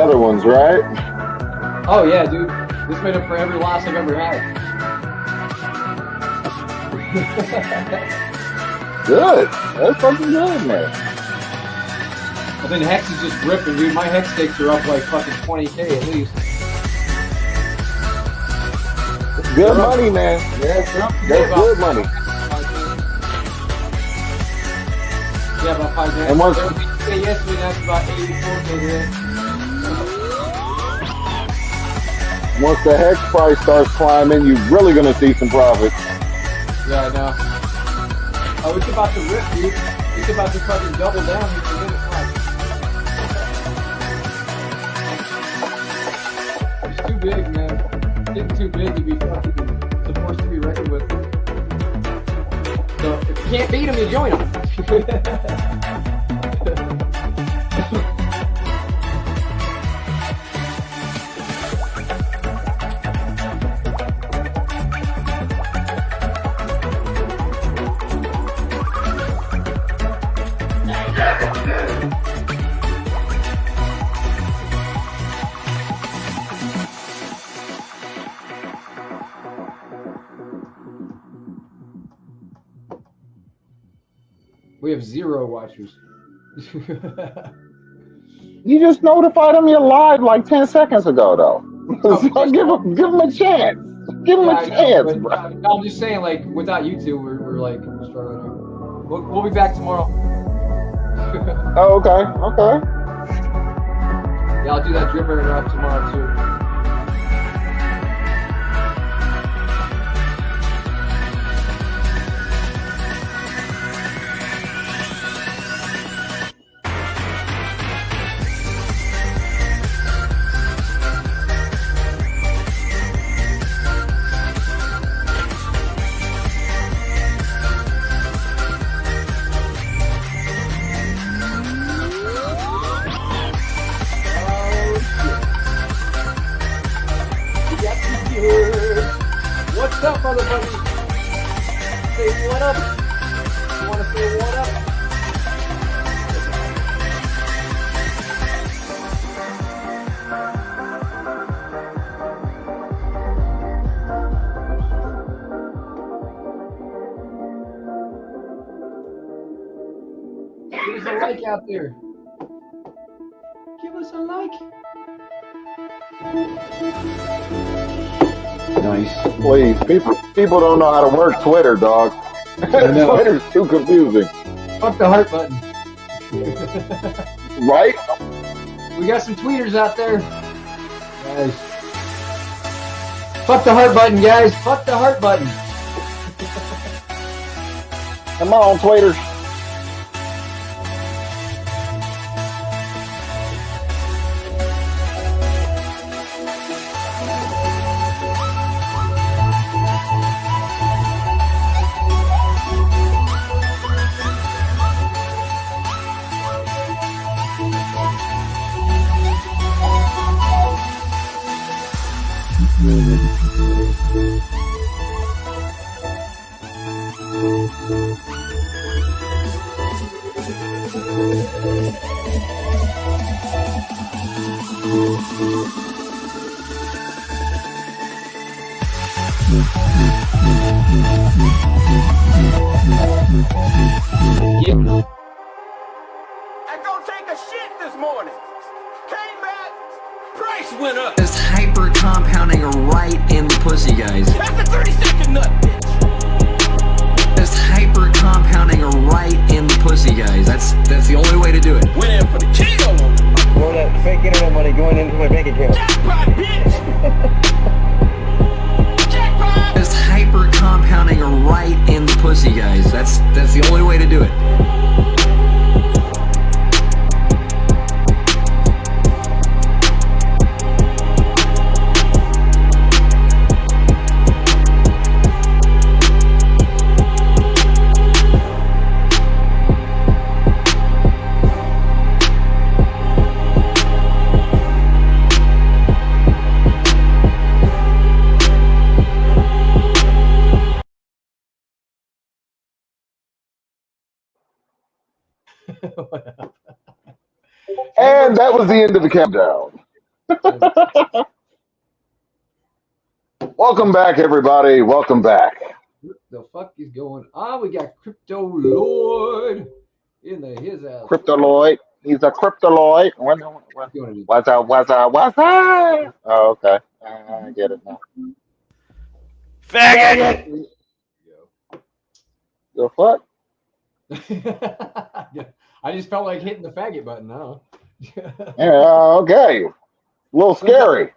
other ones, right? Oh yeah, dude. This made up for every loss I've ever had. Good. That's fucking good, man. I think HEX is just ripping, dude. My HEX stakes are up like fucking 20K at least. Good money, man. That's good money. Yeah, about 5 grand. And once yesterday, that's about 84K today. Once the HEX price starts climbing, you're really gonna see some profit. Yeah, I know. Oh, it's about to rip, dude. It's about to fucking double down here for minutes. It's too big, man. It's too big to be fucking supposed to be reckoned with. So if you can't beat them, you join them. We have 0 watchers. You just notified them you're live like 10 seconds ago, though. So give them a chance. Give them a chance, bro. I'm just saying, like, without you two, we're like struggling here. We'll be back tomorrow. Oh, okay. Yeah, I'll do that drip burner up tomorrow too. What's up, motherfucker? Say what up? You wanna say what up? Give us a like out there. Give us a like. Nice. Please, people don't know how to work Twitter, dog. Twitter's too confusing. Fuck the heart button. Right? We got some tweeters out there. Nice. Fuck the heart button, guys. Fuck the heart button. Come on, tweeters. I go take a shit this morning. Came back, price went up. Just hyper compounding right in the pussy, guys. That's a 30-second nut, bitch. Just hyper compounding right in the pussy, guys. That's the only way to do it. Went in for the kilo on it. All that fake internet money going into my bank account. Jackpot, bitch. Jackpot. Just hyper compounding right in the pussy, guys. That's the only way to do it. And that was the end of the countdown. Welcome back, everybody. Welcome back. What the fuck is going on? We got Crypto Lord in his house. Cryptoloid. He's a cryptoloid. What's up? What's up? What's up? Oh, okay. I get it now. Faggot! The fuck? Yeah, I just felt like hitting the faggot button. No. Yeah, okay. A little scary.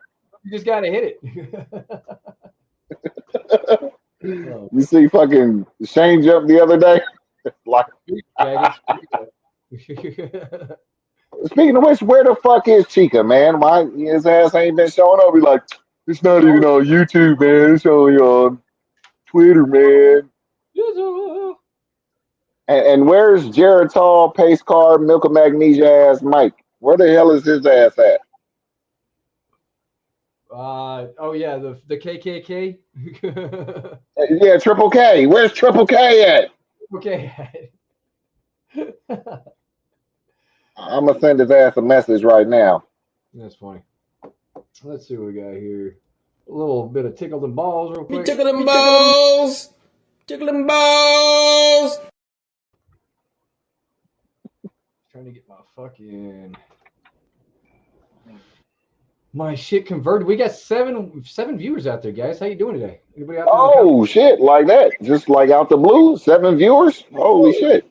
You just gotta hit it. You see fucking Shane jump the other day? Like, speaking of which, where the fuck is Chica, man? Why his ass ain't been showing up? He's like, it's not even on YouTube, man. It's only on Twitter, man. And where's Geritol, Pace Car, Milk of Magnesia ass Mike? Where the hell is his ass at? Oh yeah, the KKK. Yeah, Triple K. Where's Triple K at? Okay. I'm gonna send his ass a message right now. That's funny. Let's see what we got here. A little bit of tickle them balls real quick. Tickle them balls! Tickle them balls! Trying to get my shit converted. We got seven viewers out there, guys. How you doing today? Anybody out there? Oh shit, like that. Just like out the blue, 7 viewers? Holy shit.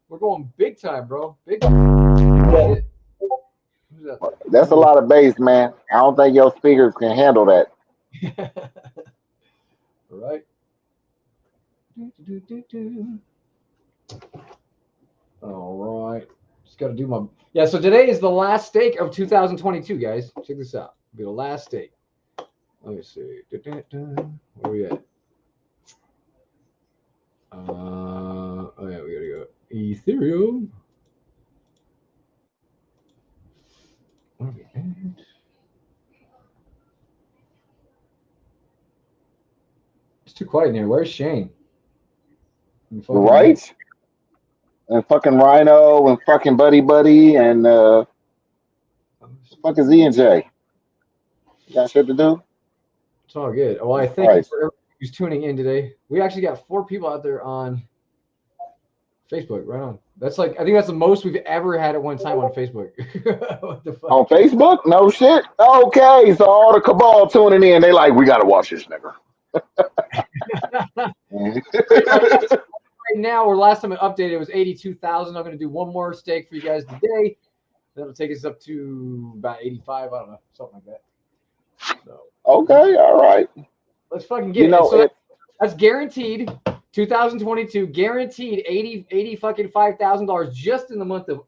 We're going big time, bro. Big time. Who's that? That's a lot of bass, man. I don't think your speakers can handle that. All right. All right. Just got to do my... Yeah, so today is the last stake of 2022, guys. Check this out. It'll be the last stake. Let me see. Where are we at? Oh, yeah, we got to go. Ethereum. Where are we at? It's too quiet in here. Where's Shane? Right? And fucking Rhino and fucking Buddy and fuck is E and J? You got shit to do? It's all good. Well, I thank you for everyone who's tuning in today. We actually got 4 people out there on Facebook. Right on. That's like, I think that's the most we've ever had at one time on Facebook. What the fuck? On Facebook? No shit. Okay, so all the cabal tuning in, they like, we gotta watch this nigga. Right now, or last time I updated, it was 82,000. I'm going to do one more stake for you guys today. That'll take us up to about 85. I don't know, something like that. So, okay, all right. Let's fucking get it. So that's guaranteed. 2022, guaranteed $85,000 just in the month of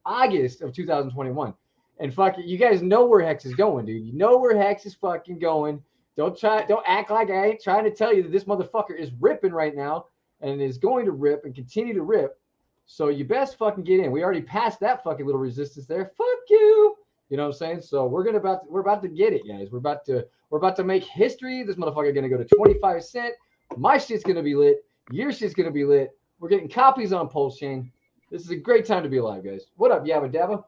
August of 2021. And fuck it, you guys know where HEX is going, dude. You know where HEX is fucking going. Don't act like I ain't trying to tell you that this motherfucker is ripping right now. And is going to rip and continue to rip. So you best fucking get in. We already passed that fucking little resistance there. Fuck you. You know what I'm saying? So we're about to get it, guys. We're about to make history. This motherfucker gonna go to 25 cents. My shit's gonna be lit. Your shit's gonna be lit. We're getting copies on Pulse Chain. This is a great time to be alive, guys. What up, Yabba Dabba?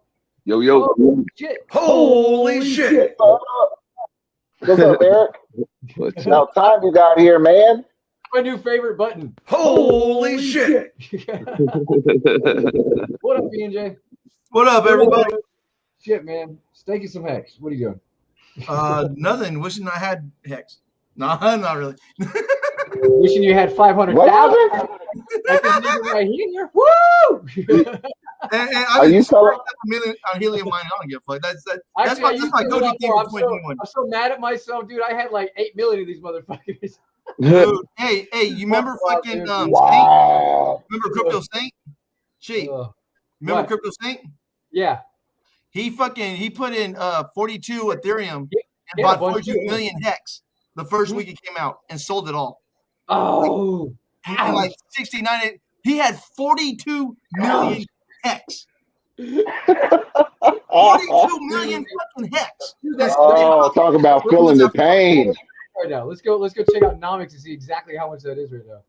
Yo. Oh, shit. Holy shit. What's up, Eric? What's about time you got here, man? My new favorite button. Holy shit. What up, BNJ? What up, everybody? Shit, man. Staking some HEX. What are you doing? Nothing. Wishing I had HEX. No, not really. Wishing you had 500,000. Like this nigga right here. Woo! and I didn't selling $1 million on helium mine on gift. Like that's my go-to thing for 2021. I'm so mad at myself, dude. I had like 8 million of these motherfuckers. Dude, hey, you remember fucking Saint? Remember Crypto Saint? Cheap. Remember Crypto Saint? Yeah. He put in 42 Ethereum and bought 42 million HEX the first week it came out and sold it all. Oh. And like 69, he had 42 million HEX. 42 million fucking HEX. Talk about feeling the pain. Right now, let's go check out Nomics and see exactly how much that is right now.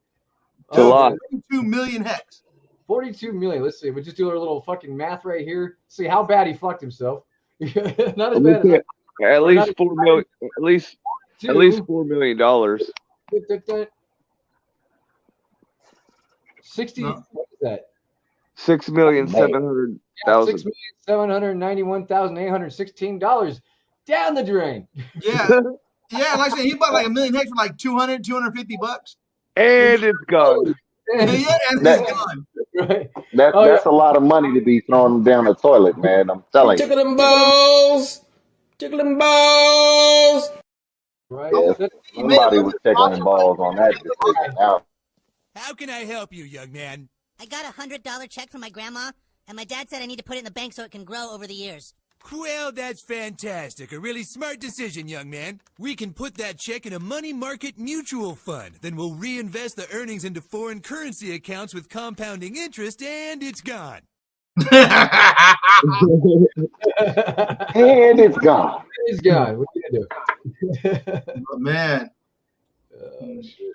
It's a lot. 42 million HEX. 42 million. Let's see. We just do our little fucking math right here. See how bad he fucked himself. Not as bad as At least $4 million. At least $4 million. 60. No. What is that? 6,700,000. $6,791,816 down the drain. Yeah, yeah. Like I said, he bought like 1 million hex for like $200, $250. And it's gone. Yeah, and it's gone. Right. That's a lot of money to be thrown down the toilet, man. I'm telling you. Tickle them balls. Tickle them balls. Right. Yeah, somebody was tickling balls on that decision. Now, How can I help you, young man? I got a $100 check from my grandma, and my dad said I need to put it in the bank so it can grow over the years. Well, that's fantastic. A really smart decision, young man. We can put that check in a money market mutual fund. Then we'll reinvest the earnings into foreign currency accounts with compounding interest, and it's gone. and it's gone. It's gone. What are you gonna do? Oh, man. Shit.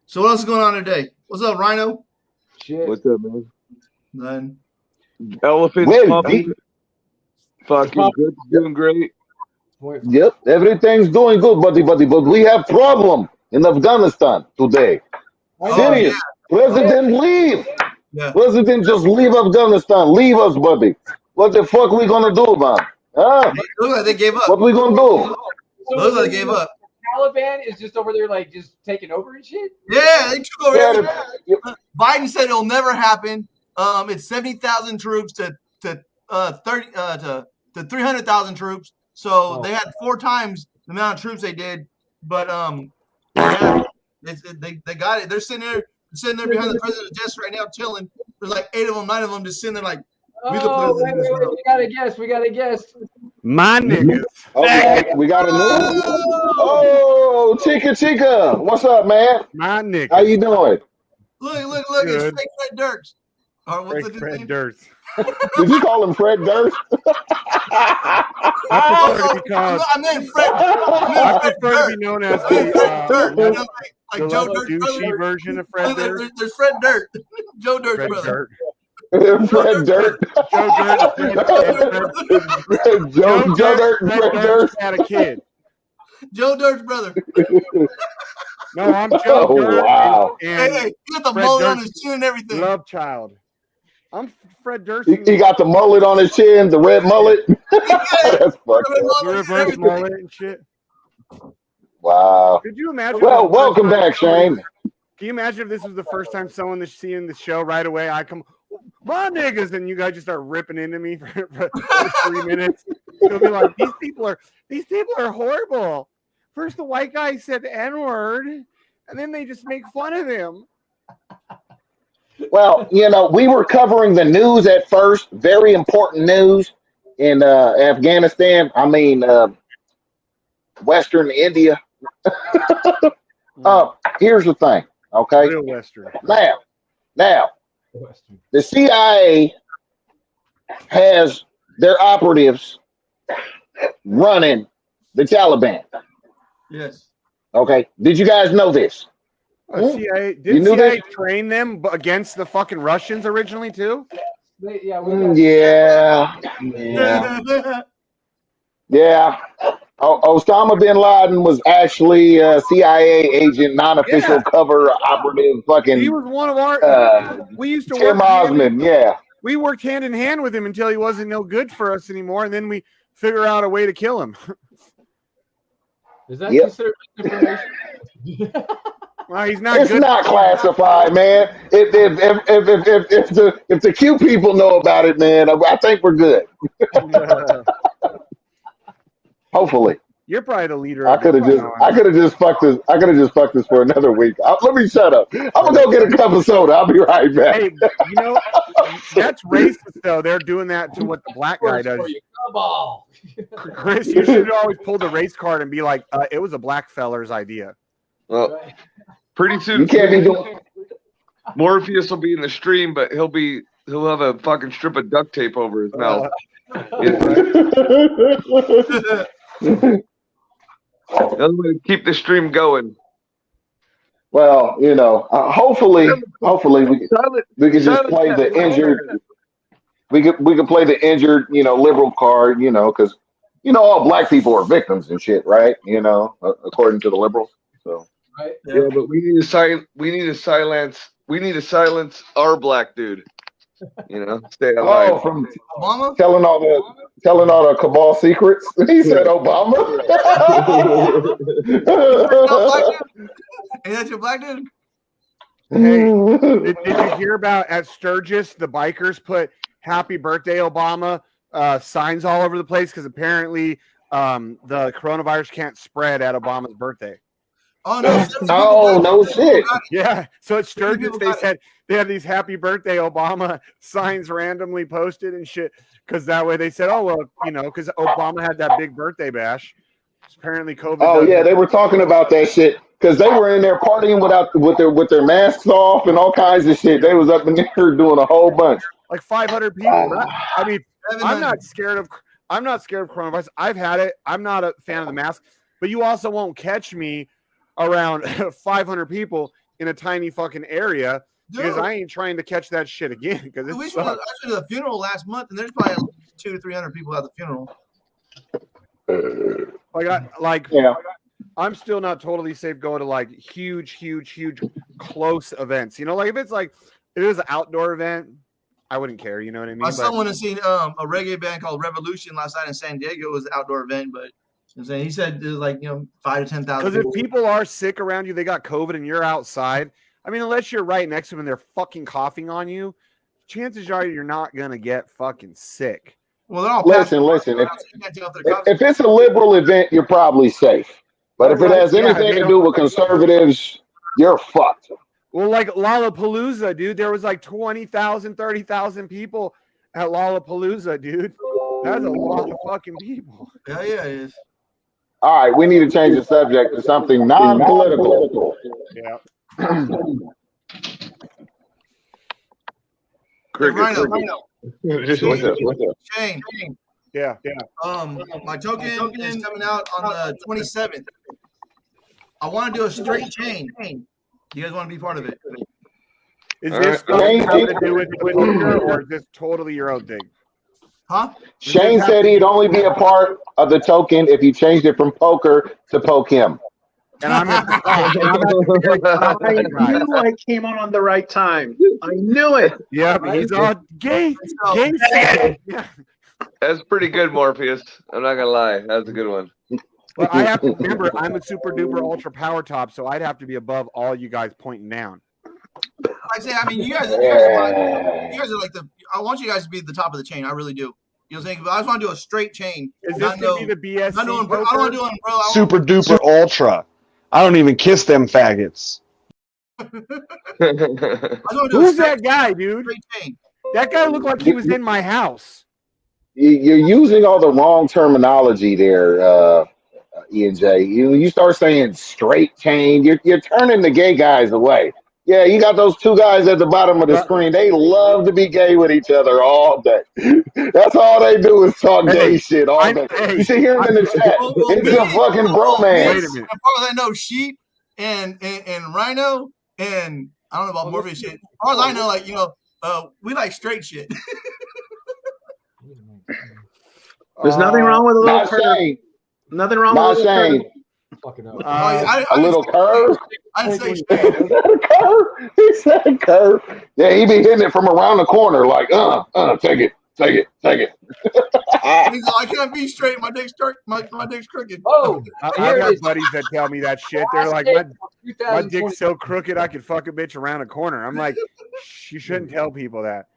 So what else is going on today? What's up, Rhino? Shit. What's up, man? None. Elephant pumping. Fucking good. Doing great. Yep, everything's doing good, buddy. But we have problem in Afghanistan today. Serious. Yeah. President leave. Yeah. President just leave Afghanistan. Leave us, buddy. What the fuck we gonna do, man? Huh? Look like they gave up. What we gonna do? Look like they gave up. Taliban is just over there, like, just taking over and shit? Yeah, they took over everything. Biden said it'll never happen. It's 70,000 troops to 300,000 troops. So they had 4 times the amount of troops they did. But yeah, they got it. They're sitting there behind the president's desk right now, chilling. There's like 8 of them, 9 of them, just sitting there like. Wait, we gotta guess. My niggas. Okay, we got a new. Oh, Chica. What's up, man? My niggas. How you doing? Look. It's fake Fred Durst. Or what's his name? Durst. Did you call him Fred Durst? I meant Fred. I prefer to be known as the like Joe Dirt's douchey version of Fred Durst. There's Fred Dirt. Joe Dirt's brother. Fred Dirt. Joe Dirt. Fred Durst had a kid. Joe Dirt's brother. No, I'm Joe Dirt. Wow. Hey, he got the mullet on his chin and everything. Love child. I'm Fred Durst. He got the mullet on his chin, the red mullet. That's fucking reverse mullet and shit. Wow. Could you imagine? Well, welcome back, Shane. Can you imagine if this was the first time someone is seeing the show right away? I come, my niggas, and you guys just start ripping into me for 3 minutes. It'll be like, these people are horrible. First, the white guy said the N-word, and then they just make fun of him. Well, we were covering the news at first, very important news in Afghanistan. I mean, Western India. Here's the thing, okay? Real Western. Now, the CIA has their operatives running the Taliban. Yes. Okay. Did you guys know this? CIA, did CIA train them against the fucking Russians originally too? Yeah. Osama bin Laden was actually a CIA agent, non-official cover operative. Fucking. He was one of our. We used to Tim work. Osmond, we worked hand in hand with him until he wasn't no good for us anymore, and then we figure out a way to kill him. Is that considered information? Well, he's not. It's good. Not classified, man. If the Q people know about it, man, I think we're good. Hopefully. You're probably the leader. I could have just fucked this for another week. Let me shut up. I'm gonna go get a cup of soda. I'll be right back. Hey, that's racist though. They're doing that to what the black guy does. Chris, you should always pull the race card and be like, it was a black feller's idea. Well, pretty soon you can't be doing. Morpheus will be in the stream, but he'll have a fucking strip of duct tape over his mouth. Keep the stream going. Well, hopefully we can just play the injured. We could play the injured, liberal card, because all black people are victims and shit, right? According to the liberals. So Right? Yeah, but we need to silence our black dude. Stay alive. from Obama? telling all the cabal secrets. He said Obama. Hey, that's your black dude? Hey, did you hear about at Sturgis, the bikers put "Happy Birthday, Obama" signs all over the place because apparently the coronavirus can't spread at Obama's birthday. Oh no! No shit. Yeah. So at Sturgis, they said they have these "Happy Birthday, Obama" signs randomly posted and shit because that way they said, oh well, because Obama had that big birthday bash. Apparently, COVID. Oh yeah, they were talking about that shit because they were in there partying with their masks off and all kinds of shit. They was up in there doing a whole bunch. Like 500 people. I mean, I'm not scared of coronavirus. I've had it. I'm not a fan of the mask, but you also won't catch me around 500 people in a tiny fucking area because I ain't trying to catch that shit again. Because we went to the funeral last month, and there's probably 200 to 300 people at the funeral. I'm still not totally safe going to like huge close events. Like if it was an outdoor event, I wouldn't care. You know what I mean? My son went and seen a reggae band called Revolution last night in San Diego. It was an outdoor event, but he said there's 5 to 10,000. Because if people are sick around you, they got COVID, and you're outside. I mean, unless you're right next to them and they're fucking coughing on you, chances are you're not gonna get fucking sick. Well, they're all listen. If it's a liberal event, you're probably safe. But if it has anything to do with conservatives, you're fucked. Well, like Lollapalooza, dude, there was like 20,000, 30,000 people at Lollapalooza, dude. That's a lot of fucking people. Yeah, it is. All right, we need to change the subject to something non-political. Yeah. Rhino. What's up? Shane. Yeah. My token is coming out on the 27th. I want to do a straight chain. You guys want to be part of it? Is this something to do with poker, or is this totally your own thing? Huh? Shane said he'd only be a part of the token if you changed it from poker to poke him. And I'm I knew I came on the right time. I knew it. Yeah, he's on gay. That's pretty good, Morpheus. I'm not gonna lie. That's a good one. But I have to remember, I'm a super duper ultra power top, so I'd have to be above all you guys pointing down. You guys are like I want you guys to be at the top of the chain. I really do. You know what I'm saying? But I just want to do a straight chain. Is this going to be the BS? I don't want to do umbrella. Super duper ultra. I don't even kiss them faggots. Who's that guy, dude? That guy looked like he was in my house. You're using all the wrong terminology there, ENJ. You start saying straight chain, you're turning the gay guys away. Yeah, you got those two guys at the bottom of the screen. They love to be gay with each other all day. That's all they do is talk gay shit all day. You should hear them in the chat. It's a fucking bromance. As far as I know, Sheep and Rhino and I don't know about Morpheus shit. As far as I know, we like straight shit. There's nothing wrong with a little curve. Nothing wrong with a little curve. A little curve? I didn't say straight. Is that a curve? He said curve. Yeah, he be hitting it from around the corner like, take it. I can't be straight. My dick's crooked. Oh, I got buddies that tell me that shit. They're like, my dick's so crooked I could fuck a bitch around a corner. I'm like, you shouldn't tell people that.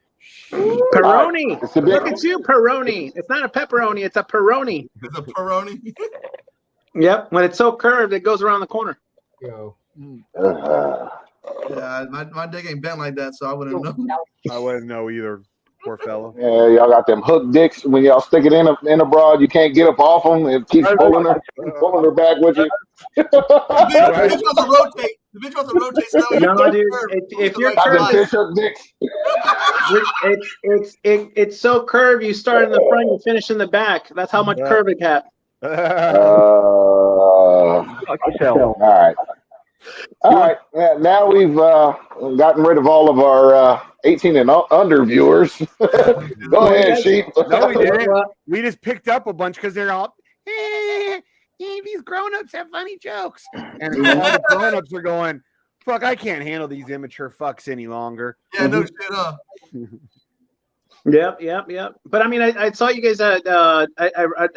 Peroni. Look at you, Peroni. It's not a pepperoni. It's a Peroni. It's a Peroni. Yep. When it's so curved, it goes around the corner. Yo. Yeah, my dick ain't bent like that, so I wouldn't know. I wouldn't know either. Poor fellow. Yeah, y'all got them hook dicks. When y'all stick it in a broad, you can't get up off them. It keeps pulling her back with you. The bitch wants to rotate. The bitch wants to rotate. So no, dude. If you're curved, it's so curved. You start in the front, you finish in the back. That's how much curve it got. All right. All right. Now we've gotten rid of all of our 18 and under viewers. Go ahead, Sheep. No, we didn't. We just picked up a bunch because they're all, these grown-ups have funny jokes. And all the grown-ups are going, fuck, I can't handle these immature fucks any longer. Yeah, no shit, Yep. But I mean, I saw you guys. I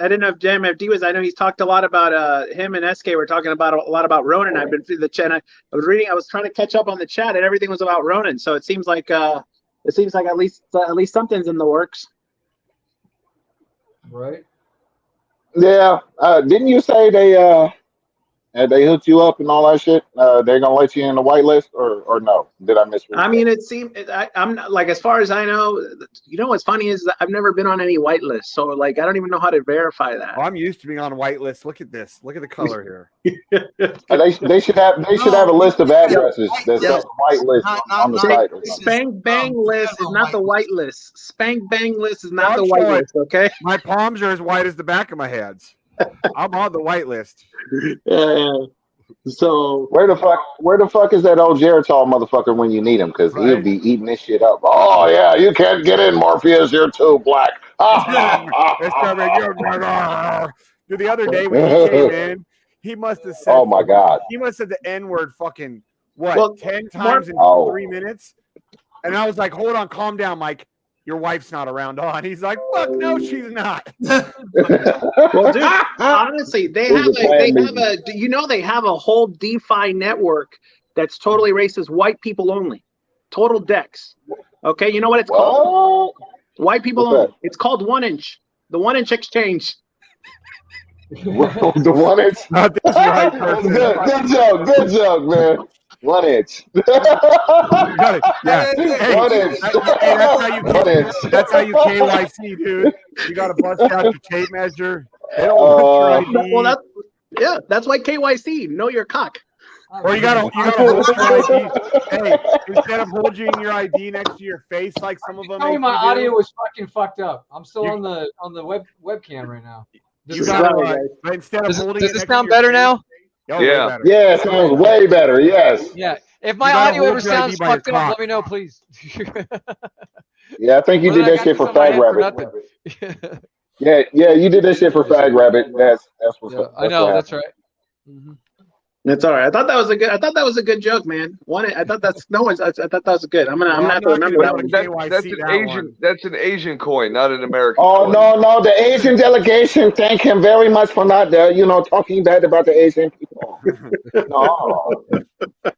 didn't know if JMFD was. I know he's talked a lot about him and SK were talking about a lot about Ronan. I've been through the chat. I was trying to catch up on the chat, and everything was about Ronan. So it seems like at least something's in the works. Right. Yeah. Didn't you say they hooked you up and all that shit? They're gonna let you in the whitelist, or no? Did I misread? I mean, it seemed I'm not, like, as far as I know. You know what's funny is that I've never been on any whitelist, so like I don't even know how to verify that. Oh, I'm used to being on a whitelist. Look at this. Look at the color here. They should have a list of addresses that says whitelist on the site. Spank Bang list is not the whitelist. Spank Bang list is not the whitelist. Okay. My palms are as white as the back of my hands. I'm on the whitelist. So where the fuck is that old Geritol motherfucker when you need him? Because he'll be eating this shit up. Oh yeah, you can't get in, Morpheus. You're too black. Dude, the other day when he came in, he must have said, "Oh my god," he must have said the N-word fucking 10 times in 3 minutes. And I was like, hold on, calm down, Mike. Your wife's not around on. He's like, fuck no, she's not. Well, dude, honestly, they have a whole DeFi network that's totally racist, white people only. Total Dex. Okay, you know what it's called? White people only. It's called 1 inch. The 1 inch exchange. The 1 inch. Not this right person. Good joke, man. 1 inch. Yeah. Hey, 1 inch. That's how you KYC, dude. You got to bust out your tape measure. They don't want your ID. Well, that's why KYC. Know your cock. Or you gotta hold your ID. Hey, instead of holding your ID next to your face like some of them. Tell me my audio was fucking fucked up. I'm still on the webcam right now. You gotta, instead of holding does it sound better now? Yeah. Yeah, it sounds way better. Yes. Yeah. If my audio ever sounds fucked up, let me know, please. Yeah, I think you did that shit for Fag Rabbit. Yeah, you did that shit for Fag Rabbit. That's what's up. I know, that's right. Mm-hmm. That's all right. I thought that was a good joke, man. I thought that was good. I'm gonna have to remember that one. That's an Asian coin, not an American. Oh coin. no, the Asian delegation thank him very much for not talking bad about the Asian people. No,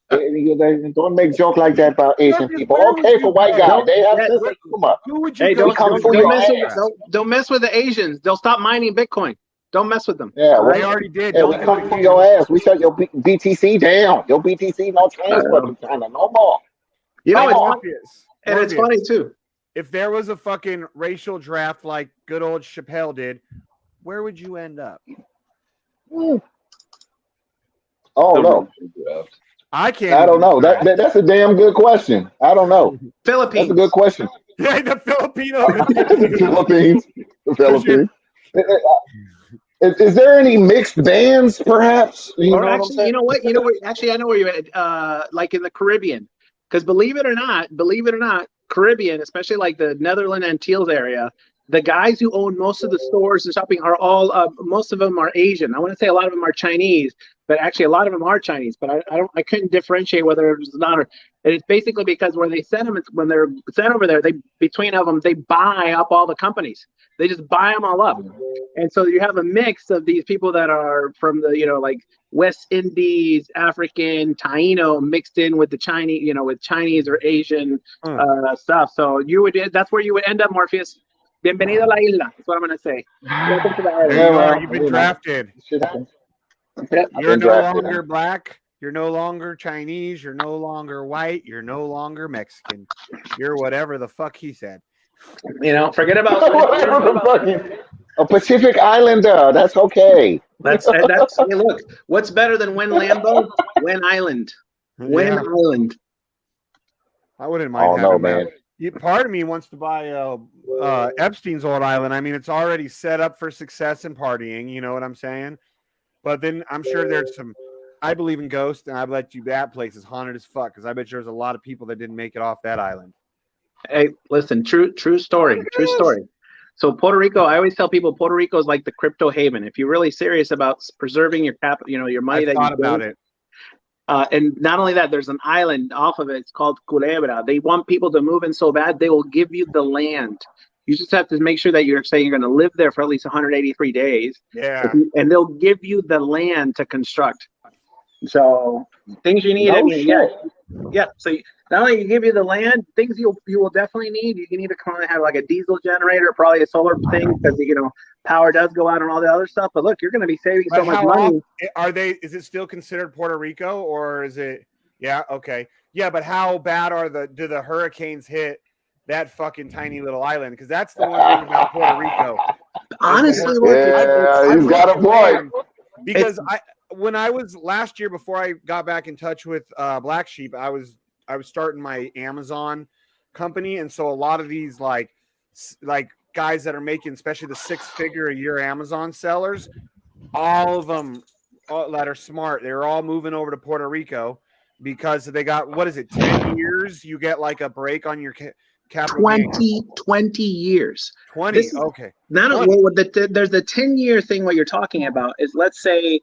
they don't make joke like that about Asian people. Okay, for white guys, they have sense of humor. Hey, don't mess with the Asians. They'll stop mining Bitcoin. Don't mess with them. Yeah, they already did. Yeah, we come for your ass. We shut your BTC down. Your BTC no transfer to China no more. You know, it's funny too. If there was a fucking racial draft like good old Chappelle did, where would you end up? Oh no, I can't. I don't know. That's a damn good question. I don't know. Philippines. That's a good question. Yeah, the Filipinos. The Philippines. Is there any mixed bands, perhaps? You know what? Actually, I know where you're at. Like in the Caribbean, because believe it or not, Caribbean, especially like the Netherlands Antilles area, the guys who own most of the stores and shopping are all. Most of them are Asian. I want to say a lot of them are Chinese, but actually a lot of them are Chinese. But I couldn't differentiate whether it was not. It's basically because when they send them, when they're sent over there, between them they buy up all the companies. They just buy them all up. And so you have a mix of these people that are from the, like West Indies, African, Taino mixed in with the Chinese, with Chinese or Asian stuff. So that's where you would end up, Morpheus. Bienvenido a la isla. That's what I'm going to say. Welcome to the island. You've been drafted. You're no longer black. You're no longer Chinese. You're no longer white. You're no longer Mexican. You're whatever the fuck he said. Forget about a Pacific Islander. That's okay. That's hey, look. What's better than Wen Lambo? Wen Island. Wen Island. I wouldn't mind. Oh no, man. Part of me wants to buy Epstein's old island. I mean, it's already set up for success and partying. You know what I'm saying? But then I'm sure there's some I believe in ghosts, and I bet you that place is haunted as fuck. Because I bet you there's a lot of people that didn't make it off that island. Hey, listen, true story, true story. So Puerto Rico, I always tell people Puerto Rico is like the crypto haven. If you're really serious about preserving your capital, your money I've that thought you about build, it. and not only that, there's an island off of it. It's called Culebra. They want people to move in so bad, they will give you the land. You just have to make sure that you're saying you're going to live there for at least 183 days. Yeah. And they'll give you the land to construct. So things you need. No I mean, shit. yeah. So not only give you the land, things you will definitely need. You need to kind of have like a diesel generator, probably a solar thing, because power does go out and all the other stuff. But look, you're going to be saving so much money. Are they? Is it still considered Puerto Rico, or is it? Yeah. Okay. Yeah, but how bad do the hurricanes hit that fucking tiny little island? Because that's the one thing about Puerto Rico. Honestly, you got a point. Because when I was last year, before I got back in touch with BlackSheep, I was starting my Amazon company, and so a lot of these like guys that are making, especially the 6-figure a year Amazon sellers, all of them that are smart, they're all moving over to Puerto Rico because they got, what is it, 10 years? You get like a break on your capital 20 years. 20. Okay. There's the 10-year thing. What you're talking about is, let's say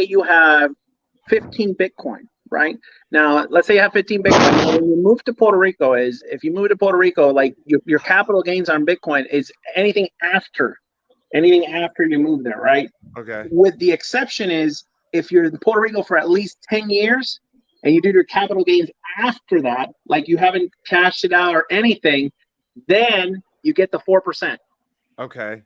you have 15 Bitcoin, right? Now, let's say you have 15 Bitcoin. Now, when you move to Puerto Rico, like your capital gains on Bitcoin is anything after you move there, right? Okay. With the exception is if you're in Puerto Rico for at least 10 years and you do your capital gains after that, like you haven't cashed it out or anything, then you get the 4%. Okay.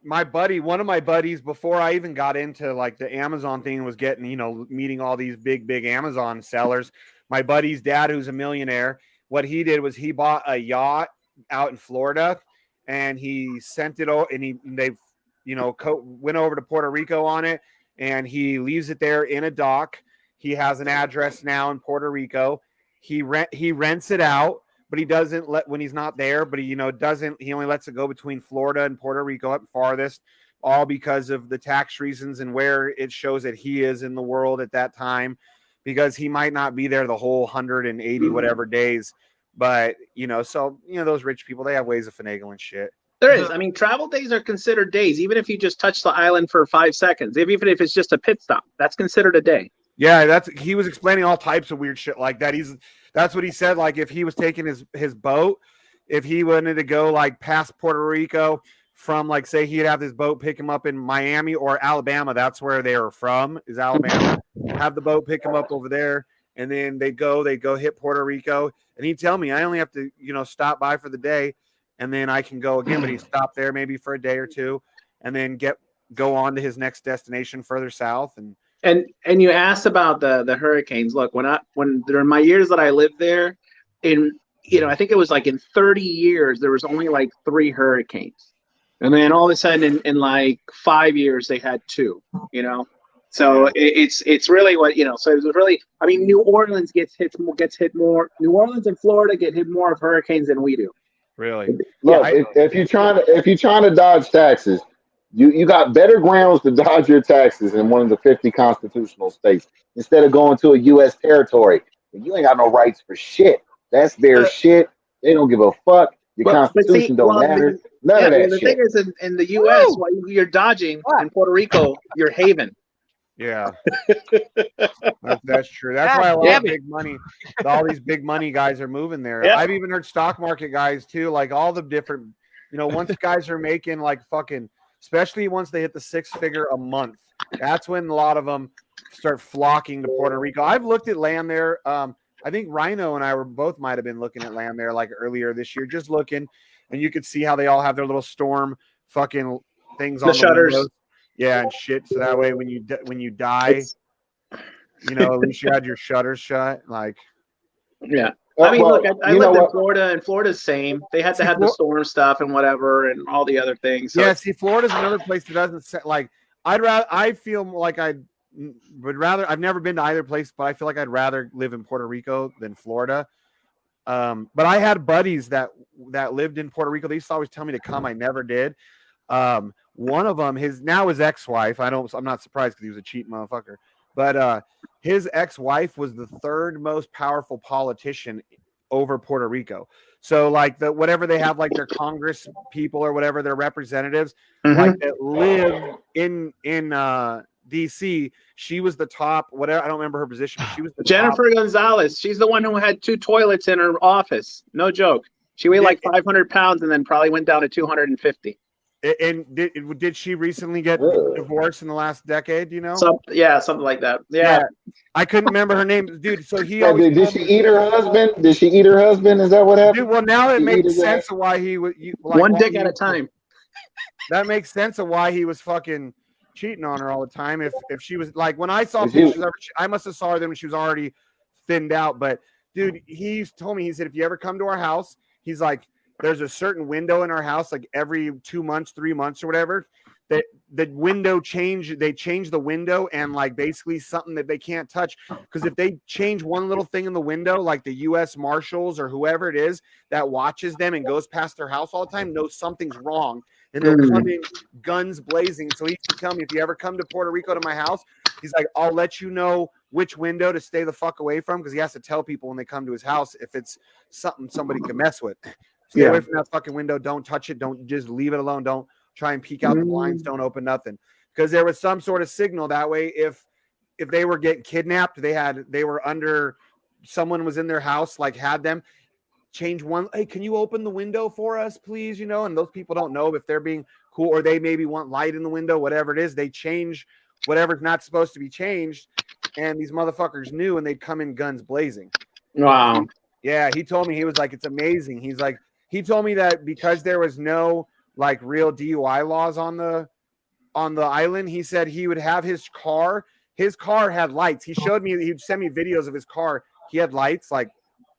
One of my buddies, before I even got into like the Amazon thing, was getting, meeting all these big Amazon sellers. My buddy's dad, who's a millionaire, what he did was he bought a yacht out in Florida, and he sent it over, and they went over to Puerto Rico on it, and he leaves it there in a dock. He has an address now in Puerto Rico. He rents it out, but he doesn't let, when he's not there, but he only lets it go between Florida and Puerto Rico up farthest, all because of the tax reasons and where it shows that he is in the world at that time, because he might not be there the whole 180 whatever days. But, those rich people, they have ways of finagling shit. There is. I mean, travel days are considered days, even if you just touch the island for 5 seconds. Even if it's just a pit stop, that's considered a day. Yeah, he was explaining all types of weird shit like that. That's what he said. Like, if he was taking his boat, if he wanted to go like past Puerto Rico from, like, say he'd have his boat pick him up in Miami or Alabama, that's where they are from, is Alabama. Have the boat pick him up over there, and then they go hit Puerto Rico, and he'd tell me I only have to stop by for the day, and then I can go again. But he stopped there maybe for a day or two, and then go on to his next destination further south. And you asked about the hurricanes. Look, when during my years that I lived there, I think it was like in 30 years there was only like 3 hurricanes, and then all of a sudden in like 5 years they had 2. So it's really what So it was really. I mean, New Orleans gets hit more. New Orleans and Florida get hit more of hurricanes than we do. Really? Look, if you're trying to dodge taxes, you got better grounds to dodge your taxes in one of the 50 constitutional states instead of going to a U.S. territory. You ain't got no rights for shit. That's their shit. They don't give a fuck. Your constitution don't matter. None of that the shit. thing is, in the U.S., while you're dodging, in Puerto Rico, you're haven. Yeah, that's true. That's why a lot of big money, all these big money guys are moving there. Yeah. I've even heard stock market guys too, like all the different, once guys are making like fucking, especially once they hit the 6-figure a month, that's when a lot of them start flocking to Puerto Rico. I've looked at land there. I think Rhino and I might have been looking at land there like earlier this year, just looking, and you could see how they all have their little storm fucking things on the shutters. Windows. Yeah, and shit. So that way, when you die, at least you had your shutters shut. Like, yeah. I mean, look, I lived in Florida, and Florida's same. They had to have the storm stuff and whatever, and all the other things. So yeah, see, Florida's another place that doesn't like. I feel like I would rather. I've never been to either place, but I feel like I'd rather live in Puerto Rico than Florida. But I had buddies that lived in Puerto Rico. They used to always tell me to come. I never did. One of them, his ex-wife. I'm not surprised because he was a cheap motherfucker. but his ex-wife was the third most powerful politician over Puerto Rico. So like whatever they have, like their Congress people or whatever, their representatives, like that live in DC. She was the top, whatever, I don't remember her position, but she was the Jennifer Gonzalez. She's the one who had 2 toilets in her office. No joke. She weighed like 500 pounds and then probably went down to 250. And did she recently get divorced in the last decade? You know, something like that. Yeah. I couldn't remember her name, dude. So he did she eat her husband? Did she eat her husband? Is that what happened? Dude, well, now it makes sense of why he would like, one dick at a time. That makes sense of why he was fucking cheating on her all the time. If she was like, when I saw pictures of her, I must have saw her then when she was already thinned out. But dude, he told me, he said, if you ever come to our house, he's like, there's a certain window in our house, like every 2 months, 3 months or whatever, that the window they change the window, and like basically something that they can't touch. Because if they change one little thing in the window, like the U.S. Marshals or whoever it is that watches them and goes past their house all the time knows something's wrong, and they'll come in guns blazing. So he used to tell me, if you ever come to Puerto Rico to my house, he's like, I'll let you know which window to stay the fuck away from, because he has to tell people when they come to his house if it's something somebody can mess with. Stay away from that fucking window. Don't touch it. Don't just leave it alone. Don't try and peek out the blinds. Don't open nothing, because there was some sort of signal that way. If they were getting kidnapped, they were under, someone was in their house, like had them change one. Hey, can you open the window for us, please? You know, and those people don't know if they're being cool, or they maybe want light in the window, whatever it is. They change whatever's not supposed to be changed, and these motherfuckers knew, and they'd come in guns blazing. Wow. Yeah, he told me, he was like, it's amazing. He's like, he told me that because there was no like real DUI laws on the island, he said he would have his car had lights. He showed me, he'd send me videos of his car. He had lights, like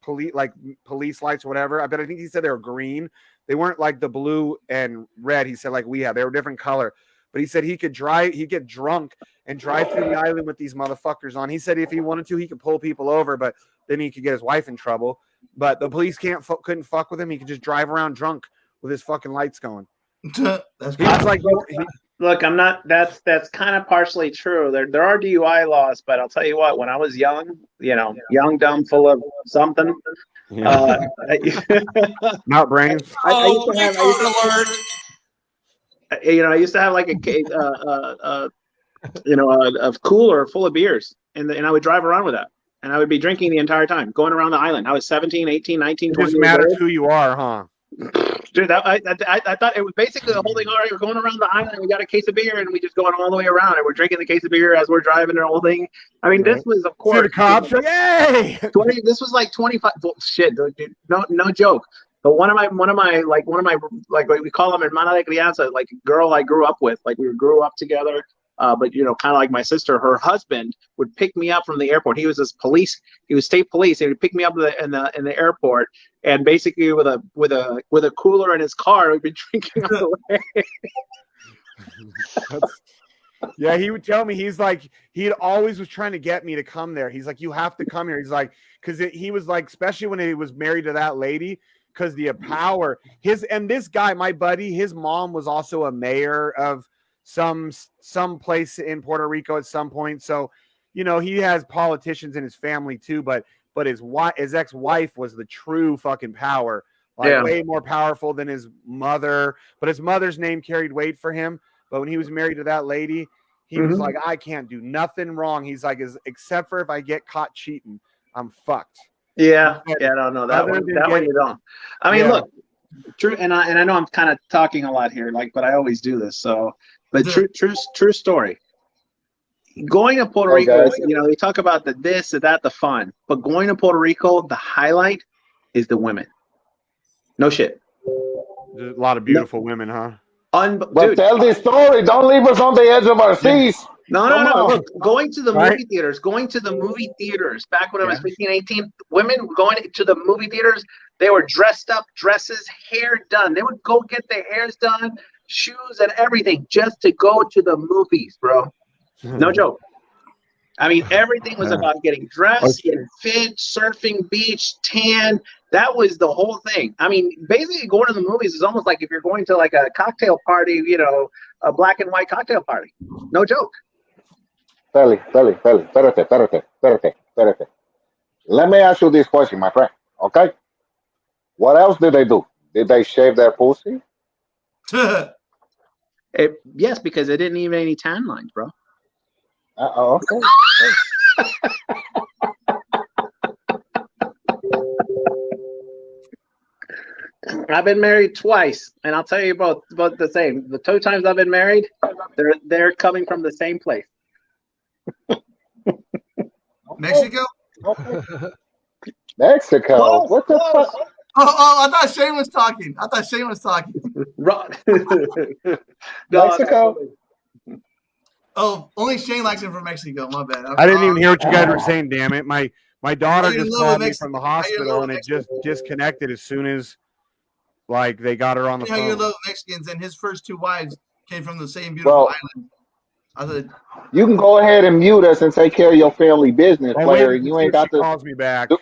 police lights, whatever. I think he said they were green. They weren't like the blue and red. He said like we have, they were different color. But he said he could get drunk and drive through the island with these motherfuckers on. He said if he wanted to, he could pull people over, but then he could get his wife in trouble. But the police couldn't fuck with him. He could just drive around drunk with his fucking lights going. That's like, look, I'm not. That's kind of partially true. There are DUI laws, but I'll tell you what. When I was young, young, dumb, full of something. Not brains. I used to have like a cooler full of beers, and I would drive around with that. And I would be drinking the entire time, going around the island. I was 17, 18, 19, 20 years old. It matters who you are, huh? Dude, I thought it was basically the whole thing. All right, we're going around the island. We got a case of beer, and we just going all the way around, and we're drinking the case of beer as we're driving the whole thing. I mean, this was, of course. See the cops, yay! This was like 25. Shit, dude, no joke. But one of my we call them hermana de crianza, like a girl I grew up with, like we grew up together. But kind of like my sister, her husband would pick me up from the airport. He was he was state police. He would pick me up in the airport, and basically with a cooler in his car, we'd be drinking on the way. Yeah, he would tell me, he's like, he always was trying to get me to come there. He's like, you have to come here. He's like, because he was like, especially when he was married to that lady, because the power, and this guy, my buddy, his mom was also a mayor of some place in Puerto Rico at some point. So, he has politicians in his family too, but his ex-wife was the true fucking power, like way more powerful than his mother, but his mother's name carried weight for him. But when he was married to that lady, he was like, I can't do nothing wrong. He's like, except for if I get caught cheating, I'm fucked. Yeah. No, that one you don't. I mean, look, true. And I know I'm kind of talking a lot here, but I always do this. So, but true story. Going to Puerto Rico, they talk about the this, that, the fun. But going to Puerto Rico, the highlight is the women. No shit. There's a lot of beautiful women, huh? But tell the story. Don't leave us on the edge of our seats. No. Look, going to the movie theaters back when I was 15, 18, women going to the movie theaters, they were dressed up, dresses, hair done. They would go get their hairs done, shoes and everything just to go to the movies, bro. No joke. I mean, everything was about getting dressed, getting fit, surfing, beach, tan. That was the whole thing. I mean, basically going to the movies is almost like if you're going to like a cocktail party, a black and white cocktail party. No joke. Espérate. Let me ask you this question, my friend. Okay? What else did they do? Did they shave their pussy? Yes, because they didn't need any tan lines, bro. Okay. I've been married twice, and I'll tell you both the same. The 2 times I've been married, they're coming from the same place. Mexico? Mexico? What the fuck? Oh, I thought Shane was talking. Mexico? Oh, only Shane likes him from Mexico. My bad. I didn't even hear what you guys were saying. Damn it! My daughter just called me from the How you in love hospital, with and it just disconnected as soon as like they got her on the How you phone. love Mexicans, and his first 2 wives came from the same beautiful island. I said, You can go ahead and mute us and take care of your family business, Oh, player. wait, You see ain't if got she to calls me back. do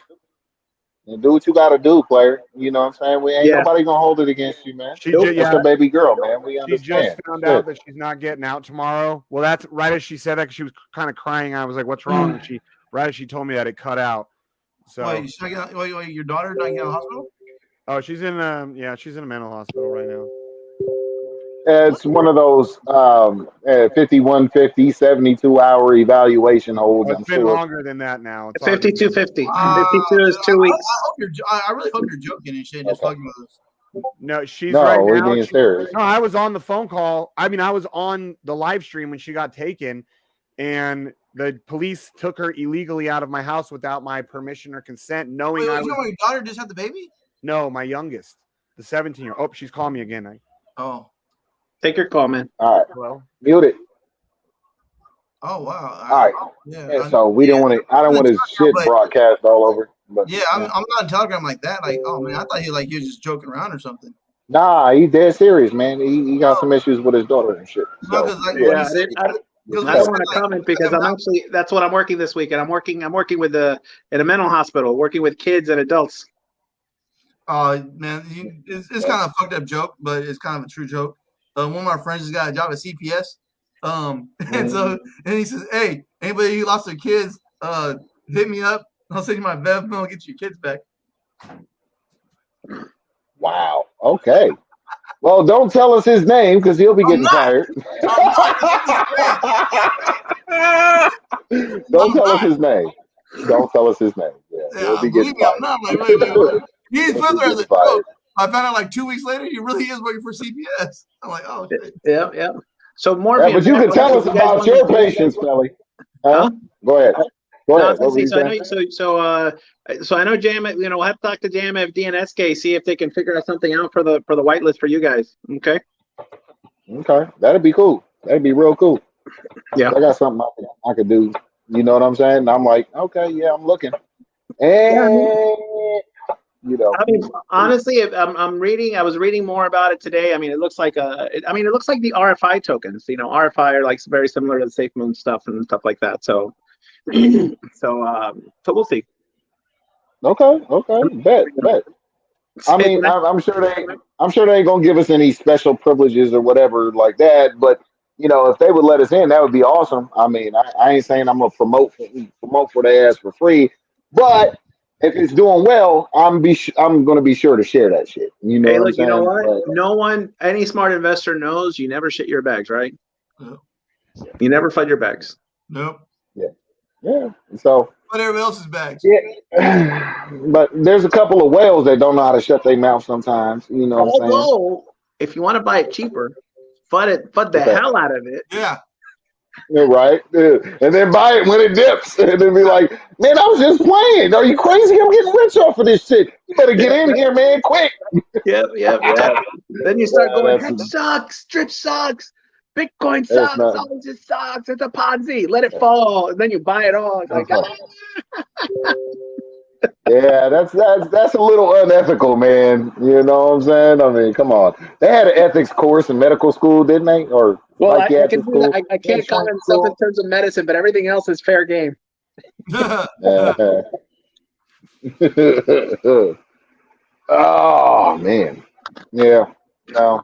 what you got to do, player. You know what I'm saying? We ain't Yeah. nobody gonna hold it against you, man. She That's your baby girl, man. We She just understand. found Shit. out that she's not getting out tomorrow. Well, that's right as she said that. 'Cause she was kind of crying. I was like, "What's wrong?" And she right as she told me that it cut out. So wait, your daughter not getting out of the hospital? oh, she's in she's in a mental hospital right now. It's one of those 5150, 72-hour evaluation holds, Oh, I'm it's been sure. longer than that now. It's 5250. 52 is 2 weeks. I really hope you're joking and shit, just fucking with us. No, she's No, right we're now. being serious. No, I was on the phone call. I mean, I was on the live stream when she got taken, and the police took her illegally out of my house without my permission or consent, knowing Wait, I you was. know your daughter just had the baby? No, my youngest, the 17-year-old. Oh, she's calling me again. Oh. Take your call, man. All right. Well, Mute it. Oh wow. All right. Yeah. And so we don't want to. I don't want his shit broadcast all over. But yeah, I'm not on Telegram like that. Like, oh man, I thought he was just joking around or something. Nah, he's dead serious, man. He got some issues with his daughter and shit. No, So, because Yeah, I don't want to comment because that's what I'm working this weekend. I'm working with in a mental hospital, working with kids and adults. Man, it's kind of a fucked up joke, but it's kind of a true joke. One of my friends just got a job at CPS. And he says, "Hey, anybody who lost their kids, hit me up. I'll send you my Venmo and get your kids back." wow. Okay. Well, don't tell us his name because he'll be getting fired. Don't tell us his name. Don't tell us his name. Yeah, he'll be getting fired. I'm not. Like, wait. He's put there as a joke. I found out like 2 weeks later he really is working for CPS. I'm like, oh shit. Yeah. So Morpheus. Yeah, but you can tell us about your patients, Felly. Huh? Go ahead. Go ahead. What were you saying? So I know Jam. We'll have to talk to JMFD and SK, see if they can figure out something out for the whitelist for you guys. Okay. Okay, that'd be cool. That'd be real cool. Yeah, I got something I could do. You know what I'm saying? And I'm like, okay, yeah, I'm looking. And I mean, honestly, I'm reading. I was reading more about it today. I mean, it looks like it looks like the RFI tokens. RFI are like very similar to the SafeMoon stuff and stuff like that. So, so we'll see. Okay, bet. I mean, I'm sure they ain't gonna give us any special privileges or whatever like that. But if they would let us in, that would be awesome. I mean, I ain't saying I'm gonna promote for their ass for free, but if it's doing well, I'm gonna be sure to share that shit. You know Hey, what I'm look, saying? you know what? Any smart investor knows you never shit your bags, right? No. You never flood your bags. Nope. Yeah. So. But everybody else's bags. Yeah. But there's a couple of whales that don't know how to shut their mouth sometimes. You know what I'm saying? Although, if you want to buy it cheaper, FUD the hell out of it. Yeah. Yeah, right. Yeah. And then buy it when it dips. And then be like, man, I was just playing. Are you crazy? I'm getting rich off of this shit. You better get in here, man, quick. Yep. Then you start going, HEX sucks, Strip sucks, Bitcoin sucks, all just sucks. It's a Ponzi. Let it fall. And then you buy it all. It's like, yeah, that's a little unethical, man. You know what I'm saying? I mean, come on. They had an ethics course in medical school, didn't they? Or I can't comment stuff in terms of medicine, but everything else is fair game. Oh man, yeah, no.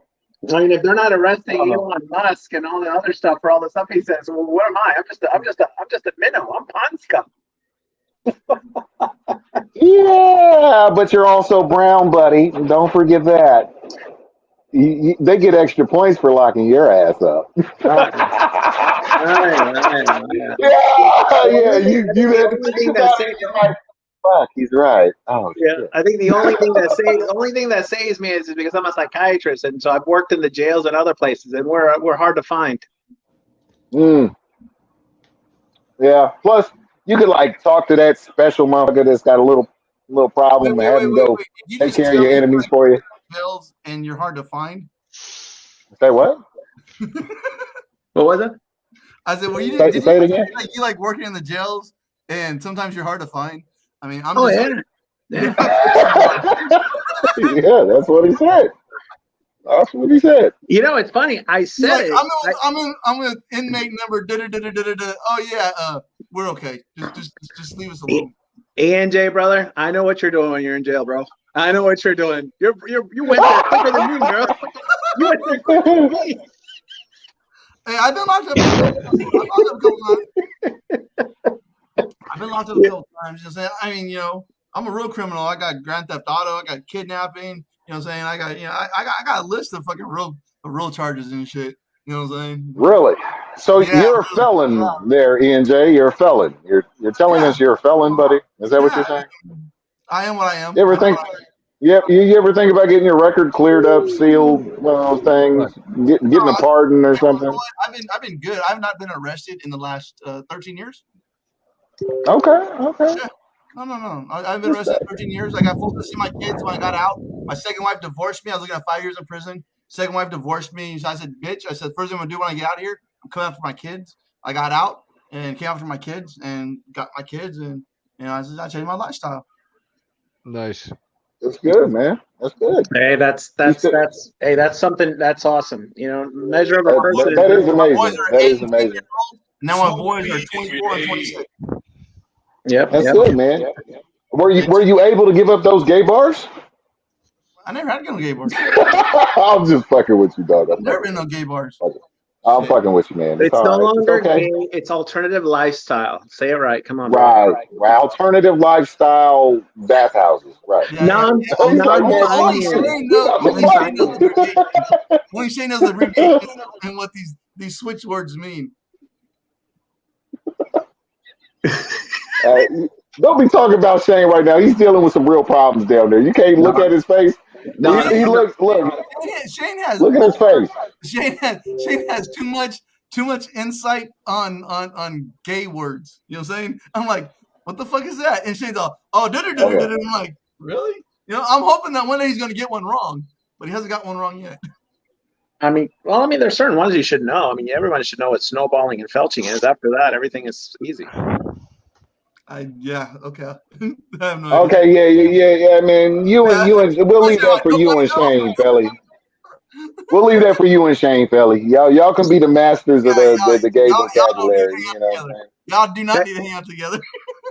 I mean, if they're not arresting Elon Musk and all the other stuff for all the stuff he says, well, what am I? I'm just a minnow. I'm pond scum. Yeah, but you're also brown, buddy. Don't forget that. They get extra points for locking your ass up. Right. Yeah. You had to think about it. You're like, fuck, he's right. Oh yeah, shit. I think the only thing that saves me is because I'm a psychiatrist, and so I've worked in the jails and other places, and we're hard to find. Yeah. Plus, you could like talk to that special motherfucker that's got a little problem and have him go take care of your enemies for you. Jails and you're hard to find. Say what? What was it? I said, well, you say it again. You like working in the jails, and sometimes you're hard to find. I mean, I'm yeah, that's what he said. That's what he said. You know, it's funny. I said I'm with inmate number. Oh yeah, we're okay. Just leave us alone. ENJ, brother, I know what you're doing when you're in jail, bro. I know what you're doing. You went there quicker than me, girl. You went there quicker than me. Hey, I've been locked up. I've been locked up a couple times. You know what I'm saying? I mean, you know, I'm a real criminal. I got grand theft auto. I got kidnapping. You know what I'm saying? I got, you know, I got a list of fucking real charges and shit. You know what I'm saying? Really? So you're a felon there, ENJ. You're a felon. You're telling us you're a felon, buddy? Is that what you're saying? I am what I am. You ever think? Yep. You ever think about getting your record cleared up, sealed, one of those things, getting a pardon or something? I've been good. I've not been arrested in the last 13 years. Okay. Yeah. No. I've been arrested 13 years. I got full to see my kids when I got out. My second wife divorced me. I was looking at 5 years in prison. Second wife divorced me. So I said, bitch, I said, first thing I'm going to do when I get out of here, I'm coming after my kids. I got out and came after my kids and got my kids. And, you know, I changed my lifestyle. Nice. That's good, man. That's good. Hey, that's something that's awesome. You know, measure of a person. That is amazing. That is amazing. Now my boys are 24 and 26. Yep. That's good, man. Were you able to give up those gay bars? I never had no gay bars. I'm just fucking with you, dog. I've never been no gay bars. I'm fucking with you, man. It's no longer okay. gay. It's alternative lifestyle. Say it right. Come on. Right. Alternative lifestyle bathhouses. Right. Only Shane knows the abbreviation and what these switch words mean. Don't be talking about Shane right now. He's dealing with some real problems down there. You can't look at his face. He looks. Look. Shane has. Look at his face. Shane has too much insight on gay words. You know what I'm saying? I'm like, what the fuck is that? And Shane's all, I'm like, really? You know, I'm hoping that one day he's gonna get one wrong, but he hasn't got one wrong yet. I mean, there's certain ones you should know. I mean, everybody should know what snowballing and felching is. After that, everything is easy. Yeah, okay. I have no idea. Yeah. I mean, you and we'll leave that for you and Shane, Felly. We'll leave that for you and Shane, Felly. Y'all can be the masters of the gay vocabulary. You know, y'all do not need to hang out together.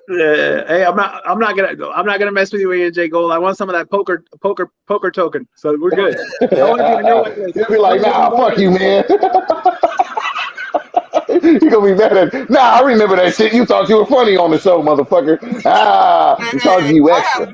Hey, I'm not gonna mess with you, ENJ Gold. I want some of that poker token. So we're good. You'll be like, nah, fuck you, man. You gonna be mad at? Nah, I remember that shit. You thought you were funny on the show, motherfucker. I'm charging you extra.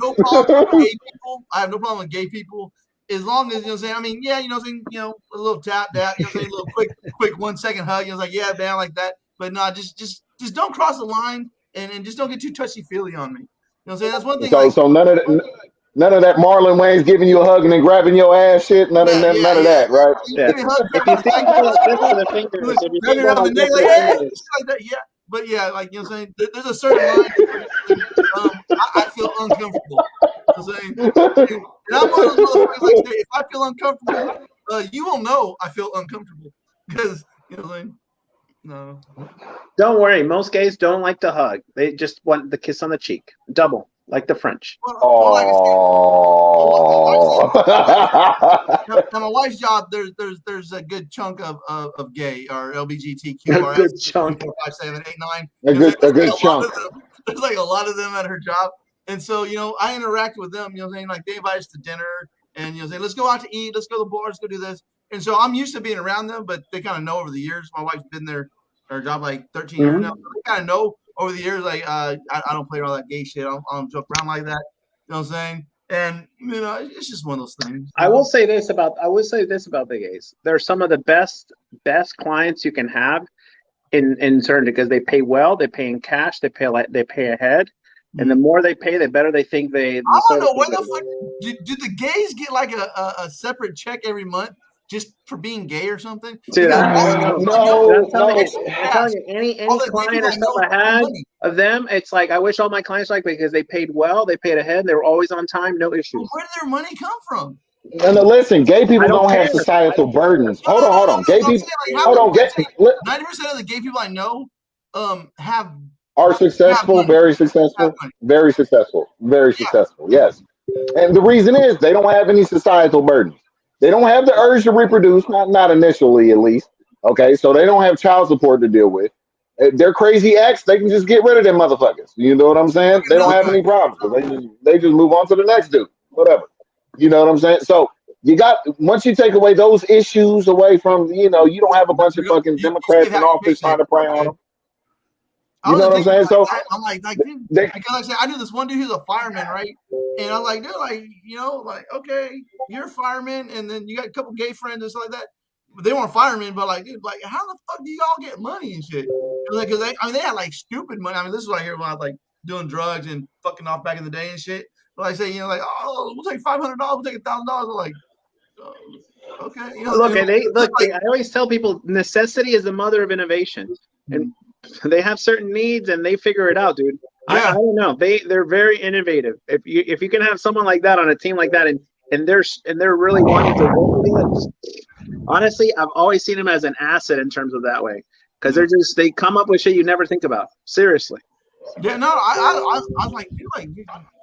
I have no problem with gay people as long as, you know what I'm saying. I mean, yeah, you know what I'm saying. You know, a little tap, you know what I'm saying, a little quick 1 second hug. You know, like, yeah, man, like that. But no, just don't cross the line and just don't get too touchy feely on me. You know what I'm saying? That's one thing. So none of that Marlon Wayne's giving you a hug and then grabbing your ass shit. None of that, right? Yeah. If you think yeah. But yeah, like, you know what I'm saying? There's a certain line I feel uncomfortable. You know what I'm saying? And I'm one of those motherfuckers like, hey, if I feel uncomfortable, you will know I feel uncomfortable. Because, you know what I'm saying? No. Don't worry. Most gays don't like to hug. They just want the kiss on the cheek. Double. Like the French. Oh. Now my wife's job, there's a good chunk of gay or LGBTQ. A good chunk. 4, 5, 7, 8, 9. A good chunk. There's like a lot of them at her job, and so, you know, I interact with them. You know, saying like they invite us to dinner, and, you know, say let's go out to eat, let's go to the bar, let's go do this. And so I'm used to being around them, but they kind of know over the years. My wife's been there, her job like 13 years now. So they kind of know over the years, like I don't play all that gay shit. I don't joke around like that. You know what I'm saying? And it's just one of those things. I will say this about the gays. They're some of the best clients you can have in certain, because they pay well, they pay in cash, they pay ahead, and the more they pay, the better they think they. I don't know what the fuck. Do the gays get like a separate check every month just for being gay or something? Dude, I'm telling you, any client or stuff I had of them, it's like I wish all my clients like, because they paid well, they paid ahead, they were always on time, no issues. Well, where did their money come from? No, listen, gay people don't have societal burdens. Hold on. Gay people, hold on. 90% of the gay people I know are successful, very successful, very successful, very successful. Yes. And the reason is they don't have any societal burdens. They don't have the urge to reproduce, not initially at least. Okay, so they don't have child support to deal with. They're crazy ex, they can just get rid of them motherfuckers. You know what I'm saying? They don't have any problems. They just move on to the next dude. Whatever. You know what I'm saying? So once you take away those issues away from, you don't have a bunch of fucking Democrats in office trying to prey on them. You know what I'm saying? So I'm like, because I said I knew this one dude who's a fireman, right? And I'm like, dude, okay, you're a fireman, and then you got a couple gay friends and stuff like that. They weren't firemen, but dude, how the fuck do y'all get money and shit? Because they had stupid money. I mean, this is what I hear when I was doing drugs and fucking off back in the day and shit. But I say, oh, we'll take $500, we'll take $1,000. I'm like, okay. I always tell people necessity is the mother of innovation, and they have certain needs and they figure it out, dude. I don't know. They're very innovative. If you can have someone like that on a team like that, and they're really wanting to work together. Honestly, I've always seen them as an asset in terms of that way, because they come up with shit you never think about. Seriously. Yeah, no, I was like, dude,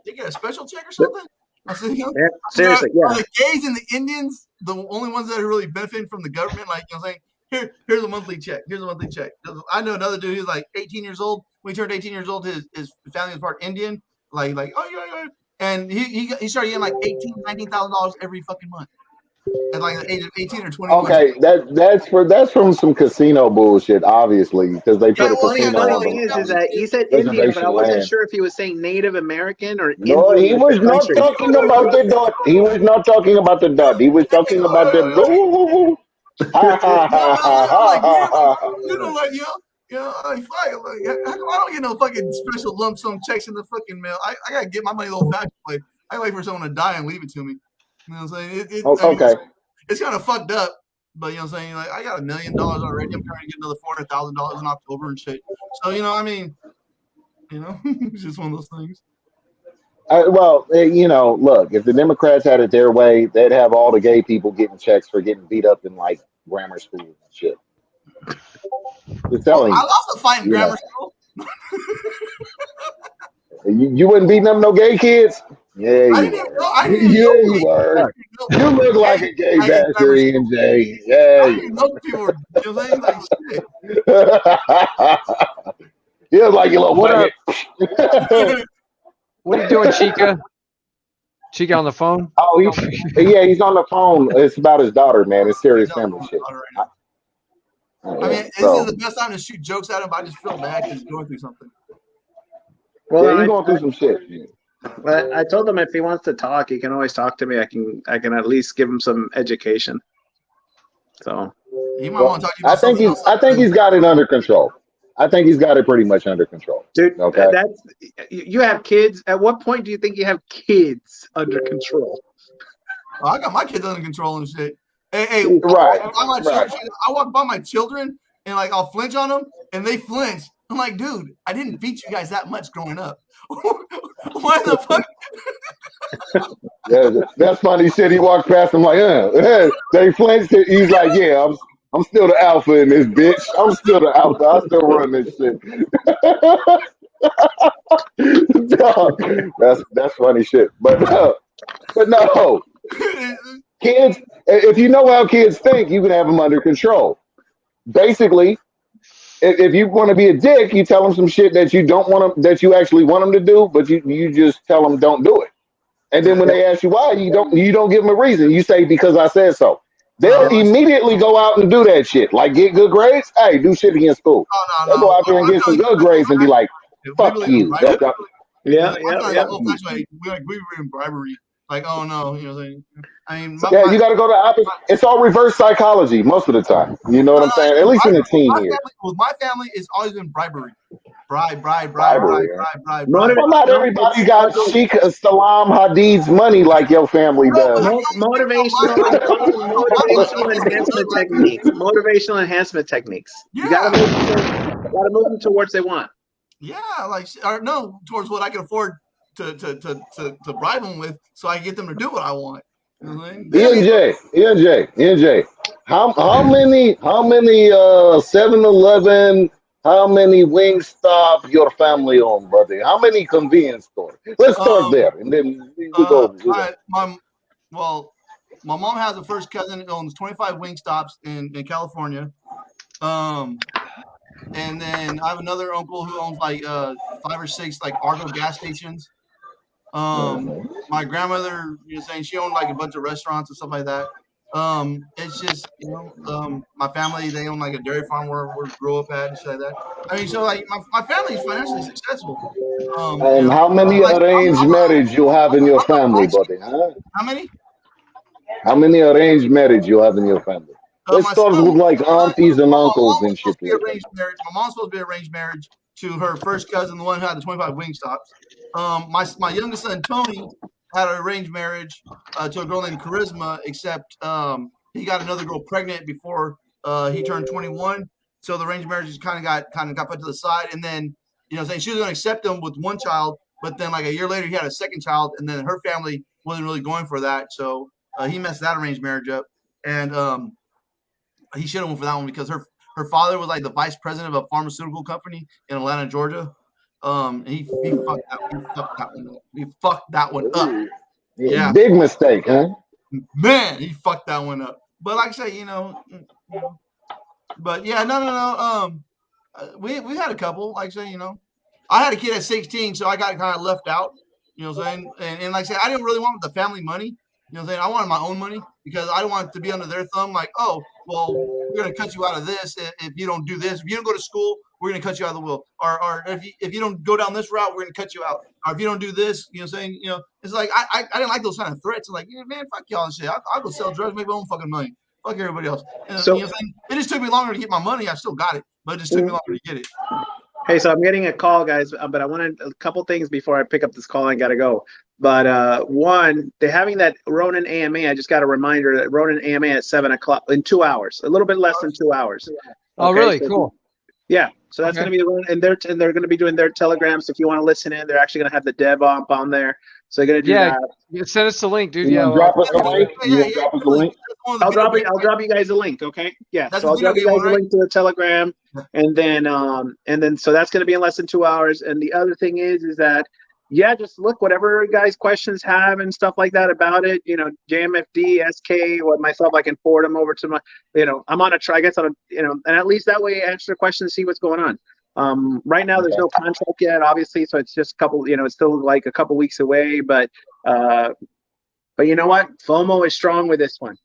they get a special check or something? I said, seriously, are the gays and the Indians the only ones that are really benefiting from the government? Like, you know what I'm saying? Here's a monthly check. Here's a monthly check. I know another dude who's 18 years old. When he turned 18 years old, his family was part Indian. Oh yeah. And he started getting $18,000-$19,000 every fucking month. At the age of 18 or 20. Okay, that's from some casino bullshit, obviously, because they put a casino on them. Is that he said Indian, but I wasn't sure if he was saying Native American or Indian. No, he was not talking about the dot. He was not talking about the dot. He was talking about the blue. I don't get no fucking special lump sum checks in the fucking mail. I gotta get my money the old-fashioned way. I wait for someone to die and leave it to me. You know what I'm saying? Okay. It's kind of fucked up, but you know what I'm saying? I got $1 million already. I'm trying to get another $400,000 in October and shit. So it's just one of those things. Look, if the Democrats had it their way, they'd have all the gay people getting checks for getting beat up in grammar school and shit. Just telling you. I lost a fight in grammar school. You wouldn't beating up no gay kids? Yeah, you were. You look like a gay basher, EJ. Yeah, you look like you little faggot. What are you doing, Chica? Chica on the phone? Oh, he's on the phone. It's about his daughter, man. It's serious family shit. This is the best time to shoot jokes at him, but I just feel bad because he's going through something. Well, he's going through some shit. Yeah. But I told him if he wants to talk, he can always talk to me. I can at least give him some education. So he might want to talk to you about I think he's got it under control. I think he's got it pretty much under control. Dude, okay. You have kids. At what point do you think you have kids under control? Oh, I got my kids under control and shit. Hey, right. I walk by my children and I'll flinch on them and they flinch. I'm like, dude, I didn't beat you guys that much growing up. Why the fuck? Yeah, that's funny shit. He walked past him they flinched. He's like, yeah, I'm still the alpha in this bitch. I'm still the alpha. I still run this shit. that's funny shit. But no, kids. If you know how kids think, you can have them under control. Basically, if you want to be a dick, you tell them some shit that you don't want them, that you actually want them to do, but you just tell them don't do it. And then when they ask you why, you don't give them a reason. You say because I said so. They'll immediately go out and do that shit. Like get good grades. Hey, do shit against school. No, They'll go out there and get some good grades and be like, we "Fuck believe in you." bribery. Yeah. We were in bribery. Like, oh no, you know what I'm saying? I mean, Yeah, you got to go to opposite. It's all reverse psychology most of the time. You know what I'm saying? At least in the teen years. With my family, it's always been bribery. Bribe. Bribery. Motivate. Well, not No, everybody got Sheikh Salam Hadid's money like your family does. Motivational. I'm calling motivational enhancement techniques. Motivational enhancement techniques. You gotta move them towards they want. Yeah, like or no, towards what I can afford to bribe them with, so I can get them to do what I want. You know what I'm saying? ENJ. How many 7-Eleven, how many Wingstop your family own, brother? How many convenience stores? Let's start there, and then we go. My mom has a first cousin that owns 25 Wingstops in California. And then I have another uncle who owns like 5 or 6 like Argo gas stations. My grandmother, you know, saying she owned like a bunch of restaurants and stuff like that. It's just, you know, my family, they own like a dairy farm where we grew up at and shit like that. I mean, so like my family is financially successful. And how many arranged marriage you have in your family, buddy? Huh? How many? How many arranged marriage you have in your family? Let's start with like aunties and uncles and shit like that. My mom's supposed to be arranged marriage to her first cousin, the one who had the 25 Wingstops. My youngest son Tony had an arranged marriage to a girl named Charisma, except he got another girl pregnant before he turned 21. So the arranged marriage kind of got put to the side, and then you know, saying she was going to accept him with one child, but then like a year later he had a second child, and then her family wasn't really going for that, so he messed that arranged marriage up, and he should have went for that one because her father was like the vice president of a pharmaceutical company in Atlanta, Georgia. He fucked that one up. Yeah, big mistake, huh? Man, he fucked that one up. But like I say, you know. But yeah, no. We had a couple. Like I say, you know, I had a kid at 16, so I got kind of left out. You know what I'm saying? And like I say, I didn't really want the family money. You know what I'm saying? I wanted my own money because I didn't want it to be under their thumb. Like, oh, well, we're going to cut you out of this if you don't do this. If you don't go to school, we're going to cut you out of the will. Or if you don't go down this route, we're going to cut you out. Or if you don't do this, you know what I'm saying? You know, it's like I didn't like those kind of threats. I'm like, yeah, man, fuck y'all and shit. I'll go sell drugs, make my own fucking money. Fuck everybody else. And, so, you know what I'm saying? It just took me longer to get my money. I still got it, but it just took me longer to get it. Hey, so I'm getting a call, guys, but I wanted a couple things before I pick up this call. I got to go. But one, they're having that Ronin AMA. I just got a reminder that Ronin AMA at 7 o'clock in 2 hours, a little bit less than 2 hours. Oh, okay, really? so, Cool. Yeah. So that's going to be the Ronin, and they're going to be doing their telegrams. If you want to listen in, they're actually going to have the dev on there. So they're going to do that. Send us the link, dude. Drop us the link. Drop us the link. I'll drop you guys a link, okay? Yeah. So I'll drop you guys a link to the Telegram, and then so that's going to be in less than 2 hours. And the other thing is that just look whatever you guys questions have and stuff like that about it. You know, JMFD, SK, or myself, I can forward them over to my. You know, I'm on a try. I guess and at least that way answer the questions, see what's going on. Right now there's no contract yet, obviously, so it's just a couple. You know, it's still like a couple weeks away, but you know what? FOMO is strong with this one.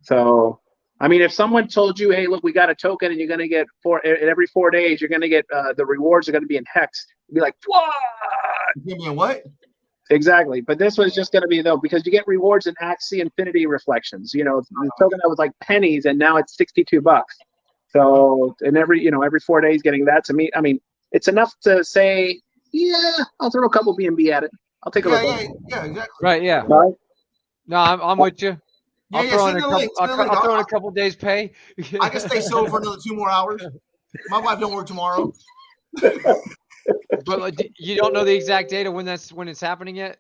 So, I mean, if someone told you, hey, look, we got a token and you're going to get every 4 days, you're going to get the rewards are going to be in HEX. You'd be like, what? Give me a what? Exactly. But this was just going to be, though, because you get rewards in Axie Infinity reflections. You know, the token that was like pennies and now it's $62. So, and every 4 days getting that, to me, I mean, it's enough to say, yeah, I'll throw a couple BNB at it. I'll take a look. Yeah, exactly. Right, yeah. Right? No, I'm with you. I'll throw in a couple couple days pay. I can stay sober for another 2 more hours. My wife don't work tomorrow. But you don't know the exact date of when it's happening yet?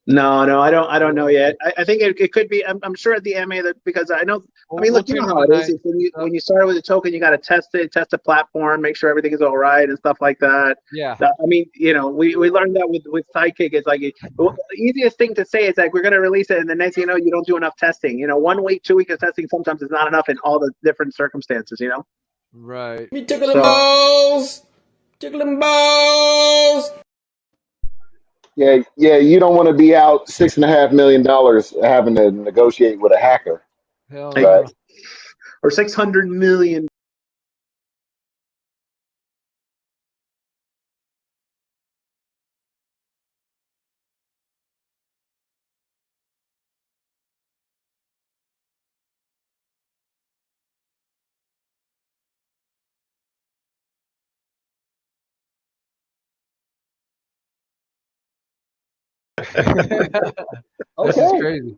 No, I don't know yet. I think it could be. I'm sure at the MA that because I know. I mean, look, you know how it is. When you start with a token, you got to test the platform, make sure everything is all right and stuff like that. Yeah. I mean, you know, we learned that with Sidekick. It's like the easiest thing to say is like we're going to release it, and the next thing you know, you don't do enough testing. You know, 1 week, 2 weeks of testing sometimes is not enough in all the different circumstances. You know. Right. Me tickling balls. Tickling balls. Yeah, you don't want to be out $6.5 million having to negotiate with a hacker. Hell Like, no. or 600 million. This is crazy.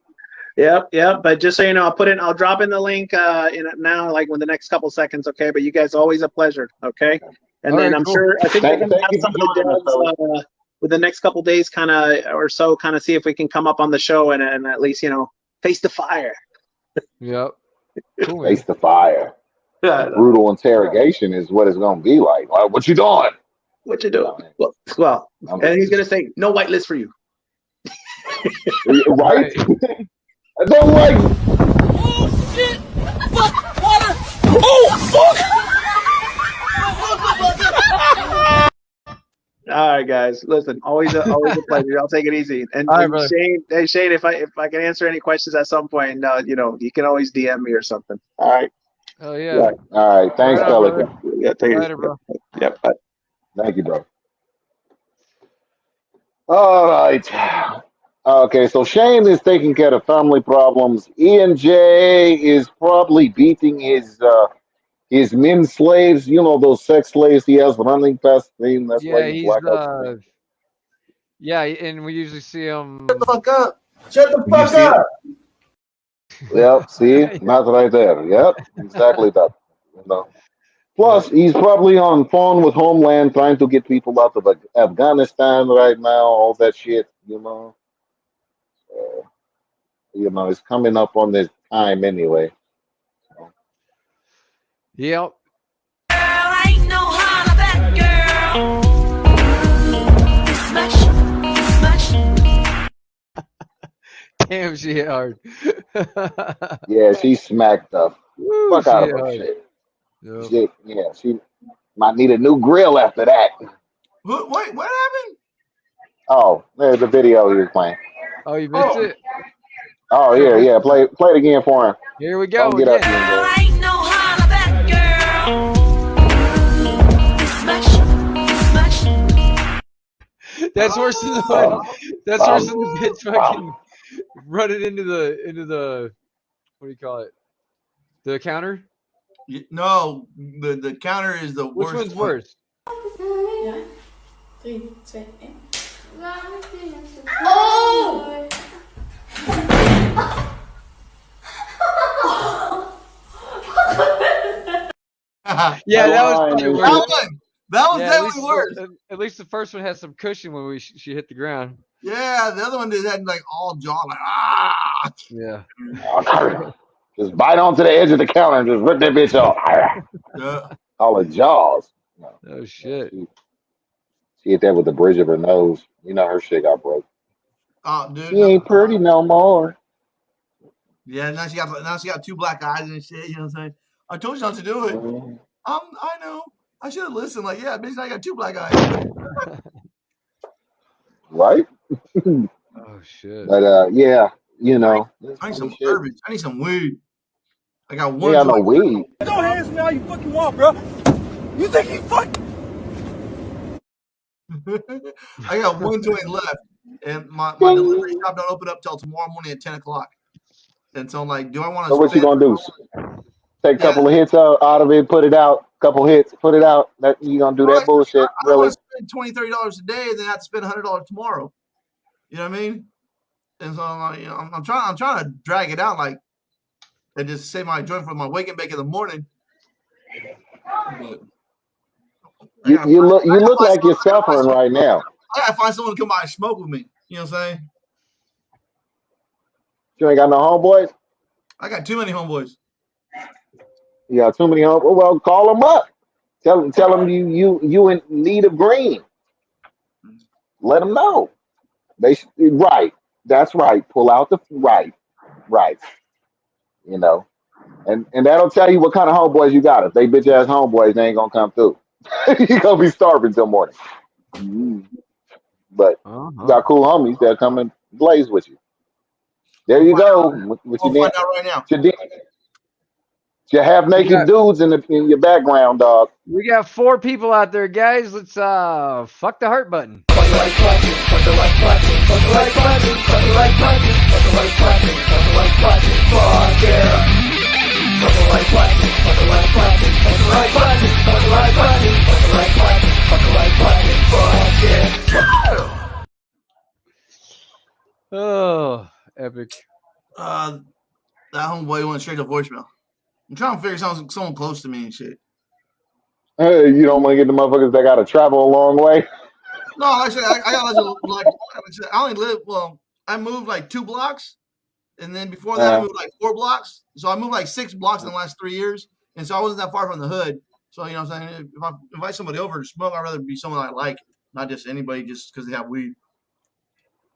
Yep. But just so you know, I'll drop in the link in it now, like with the next couple seconds, okay? But you guys always a pleasure, okay? And then I'm sure I think we're gonna have some of the devs with the next couple days, kind of or so, kind of see if we can come up on the show and at least face the fire. Yep. Cool, Face the fire. Brutal interrogation is what it's gonna be like. What you doing? What you doing? Well, and he's gonna say no whitelist for you. Right? I don't like. Oh shit! Fuck! Water! Oh fuck! All right, guys. Listen, always a pleasure. I'll take it easy. And, All right, and brother. Shane, if I can answer any questions at some point, you can always DM me or something. All right. Oh yeah. All right. Thanks, Right on, Pelican. brother. Yeah, take Later, it. bro. Yep. Bye. Thank you, bro. All right. Okay, so Shane is taking care of family problems. Ian J is probably beating his men slaves. You know those sex slaves he has running past him. That's why Yeah, he's he's blackout. yeah, and we usually see him. Shut the fuck up. Shut the You fuck see it? up. Yep. See, not right there. Yep, exactly that. You know. Plus, he's probably on phone with Homeland trying to get people out of Afghanistan right now. All that shit. It's coming up on this time anyway. Yep. Ain't no holler back, girl. Damn, she hit hard. Yeah, she smacked the Woo, fuck she out of hit her hard. shit. Yep. She might need a new grill after that. What happened? Oh, there's the video he was playing. Oh, you missed it? Oh yeah. Play it again for him. Here we Don't go get up again. here. Ain't no holler back, girl. That's worse than the one. That's worse than the bitch fucking running into the what do you call it? The counter? No, the counter is the Which worst. one's worse? Ja. 3, 2, 1. Oh! Yeah, that was probably worse. That was Yeah, definitely worse. At least the first one had some cushion when she hit the ground. Yeah, the other one just had like all jaw, like ah. Yeah. Just bite onto the edge of the counter and just rip that bitch off. Yeah. All the jaws. Oh shit. She hit that with the bridge of her nose. You know her shit got broke. Oh, dude. She ain't pretty no more. Yeah, now she got 2 black eyes and shit. You know what I'm saying? I told you not to do it. I know. I should have listened. Like, yeah, bitch, now I got 2 black eyes. Right? Oh shit. But yeah, I need some garbage. I need some weed. I got You one. got no weed. Don't hands me all you fucking want, bro. You think you fuck? I got 1 joint left, and my delivery shop don't open up till tomorrow morning at 10 o'clock. And so I'm like, do I want to? So what you gonna do? Take a couple of hits out of it, put it out. Couple hits, put it out. That you gonna do that bullshit? I don't want to spend $20-$30 a day, and then have to spend $100 tomorrow. You know what I mean? And so I'm like, I'm trying to drag it out, like, and just save my joint for my wake and bake in the morning. But you look like you're suffering right now. I gotta find someone to come by and smoke with me. You know what I'm saying? You ain't got no homeboys. I got too many homeboys. You got too many homeboys. Well, call them up. Tell them you in need of green. Let them know. Right. That's right. Pull out the right. And that'll tell you what kind of homeboys you got. If they bitch ass homeboys, they ain't gonna come through. You gonna be starving till morning. But you got cool homies that come and blaze with you. There you go. What you We'll find out right now. You have naked dudes in your background, dog. We got 4 people out there, guys. Let's fuck the heart button. Oh, epic. That homeboy went straight to voicemail. I'm trying to figure someone close to me and shit. You don't want to get the motherfuckers that got to travel a long way. No, like I said, I got I only live. Well, I moved like 2 blocks, and then before that, I moved like 4 blocks. So I moved like 6 blocks in the last 3 years, and so I wasn't that far from the hood. So you know what I'm saying? If I invite somebody over to smoke, I'd rather be someone I like, not just anybody just because they have weed.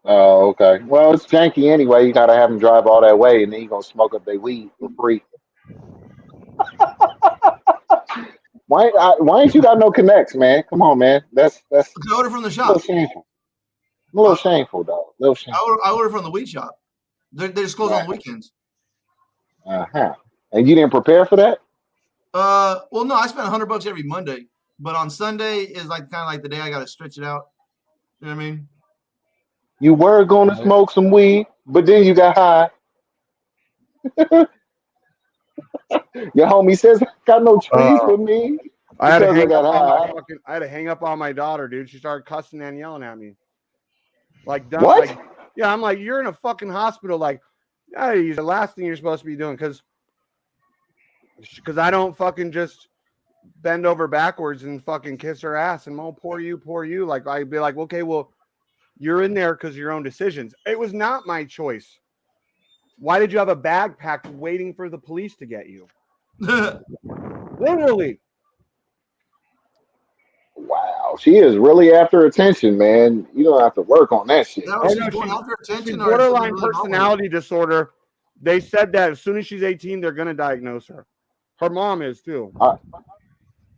Oh, okay. Well, it's janky anyway. You got to have them drive all that way, and then you gonna smoke up their weed for free. Why ain't you got no connects, man? Come on, man. That's I order from the a shop. little shameful. A little shameful, dog. A little shameful. I order from the weed shop. They just close on the weekends. And you didn't prepare for that? Well, no, I spend $100 every Monday, but on Sunday is like kind of like the day I got to stretch it out. You know what I mean? You were going to smoke some weed, but then you got high. Your homie says, "Got no trees for me." I had, to hang got up high. I had to hang up on my daughter, dude. She started cussing and yelling at me. Like, done, What? Like, yeah, I'm like, you're in a fucking hospital. Like, hey, the last thing you're supposed to be doing, because I don't fucking just bend over backwards and fucking kiss her ass and, oh, poor you. Like, I'd be like, okay, well, you're in there because of your own decisions. It was not my choice. Why did you have a bag packed waiting for the police to get you? Literally. Wow, she is really after attention, man. You don't have to work on that shit. She's borderline personality disorder. They said that as soon as she's 18, they're going to diagnose her. Her mom is too.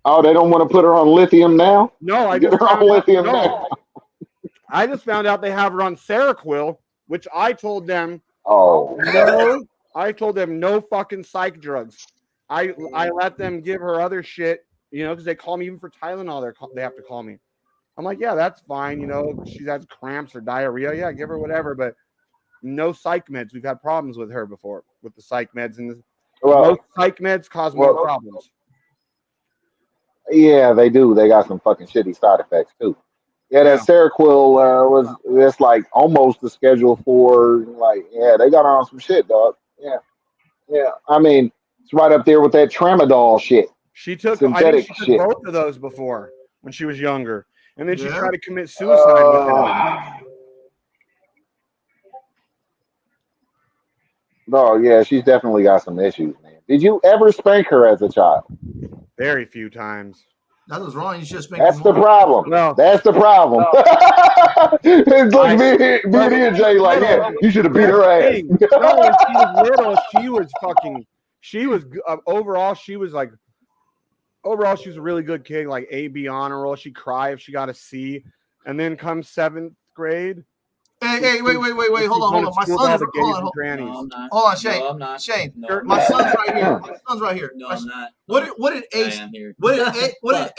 Oh, they don't want to put her on lithium now? No, I Get just her on found out, lithium no. now. I just found out they have her on Seroquel, which I told them. Oh, no. I told them no fucking psych drugs. I let them give her other shit, you know, because they call me even for Tylenol. They have to call me. I'm like, yeah, that's fine. You know, she has cramps or diarrhea. Yeah, give her whatever, but no psych meds. We've had problems with her before with the psych meds, and most psych meds cause more problems. Yeah, they do. They got some fucking shitty side effects too. Yeah, that Seroquel that's like almost the schedule for they got her on some shit, dog. Yeah. I mean, it's right up there with that tramadol shit. She took synthetic shit. Both of those before when she was younger, and then she tried to commit suicide with it. Oh yeah, she's definitely got some issues, man. Did you ever spank her as a child? Very few times. That was wrong. You should spank. That's the problem. No. That's the problem. It's like BJ like, yeah, you should have beat her ass. No, when she was little, she was overall, she was a really good kid, like A, B honor roll. She'd cry if she got a C. And then come 7th grade. Hey, wait. Hold on. My son's hold on, Shane. No, I'm not. Shane, No, my son's right here. My son's right here. No, I'm not. What did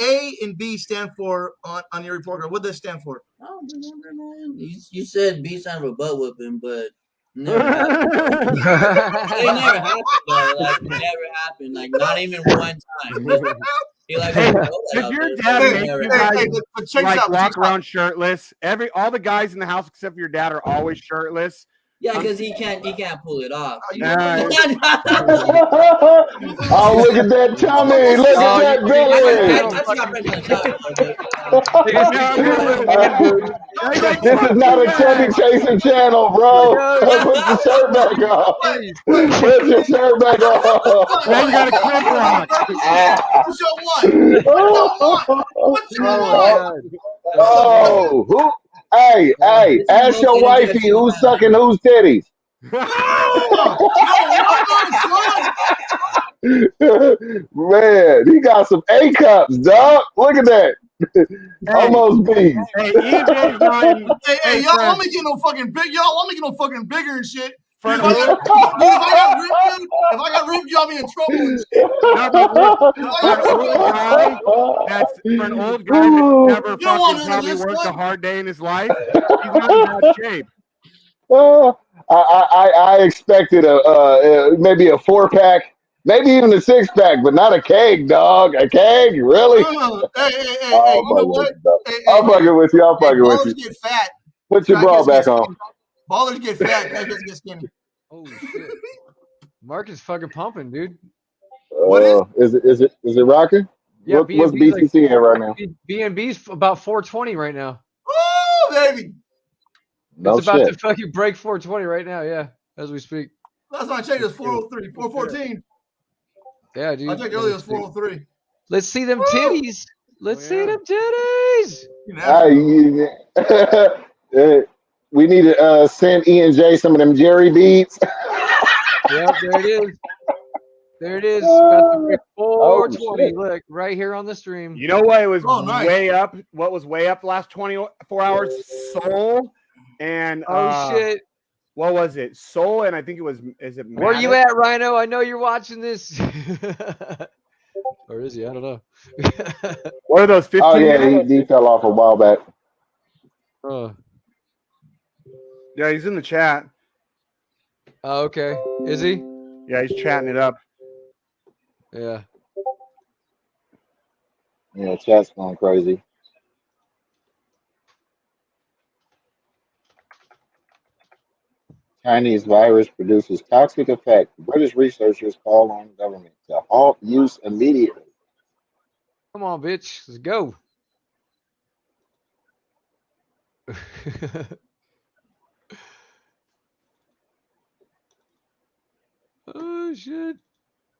A and B stand for on your report card? What did they stand for? I don't remember, man. You said B sounded for butt whipping, but never happened. It never happened though. Like it never happened. Like not even one time. Does your dad make you guys walk around shirtless? All the guys in the house except for your dad are always shirtless. Yeah, because he can't pull it off. Oh, look at that tummy! Look at that belly! This is not a chubby chasing channel, bro. Put your shirt back on. Put your shirt back on. Now you got a clip rock. What's your one? What's your one? Oh, who? Hey, ask your wifey who's sucking whose titties. Man, he got some A cups, dog. Look at that. Almost B's. Hey, y'all want me to get no fucking big? Y'all want me to get no fucking bigger and shit? For Dude, an if I got ripped, I'll be in trouble and shit. No, but look, for an old guy that's never fucking probably worked a hard day in his life, he's not in bad shape. I expected maybe a 4-pack, maybe even a 6-pack, but not a keg, dog. A keg, really? Hey, you know what? I'm fucking with you. I'm fucking with you. Ballers get fat. Put your bra back on. Ballers get fat. Crackheads get skinny. Holy shit. Mark is fucking pumping, dude. Is it rocking? Yeah, What's BCC at right now? BNB's about 420 right now. Oh, baby. No it's about shit. to fucking break 420 right now, yeah, as we speak. Last time I checked, it was 403, 414. Yeah, dude. I checked earlier, it was 403. Let's see them titties. Let's see them titties. We need to send E&J some of them Jerry beads. Yep, there it is. There it is. About to break 420. Look, right here on the stream. You know what? It was way up. What was way up the last 24 hours? Soul and shit. What was it? Soul and I think it was. Is it? Where you at, Rhino? I know you're watching this. Or is he? I don't know. What are those 15? Oh yeah, he fell off a while back. Yeah, he's in the chat. Oh, okay. Is he? Yeah, he's chatting it up. Yeah. Yeah, chat's going crazy. Chinese virus produces toxic effect. British researchers call on government to halt use immediately. Come on, bitch. Let's go. Oh, shit.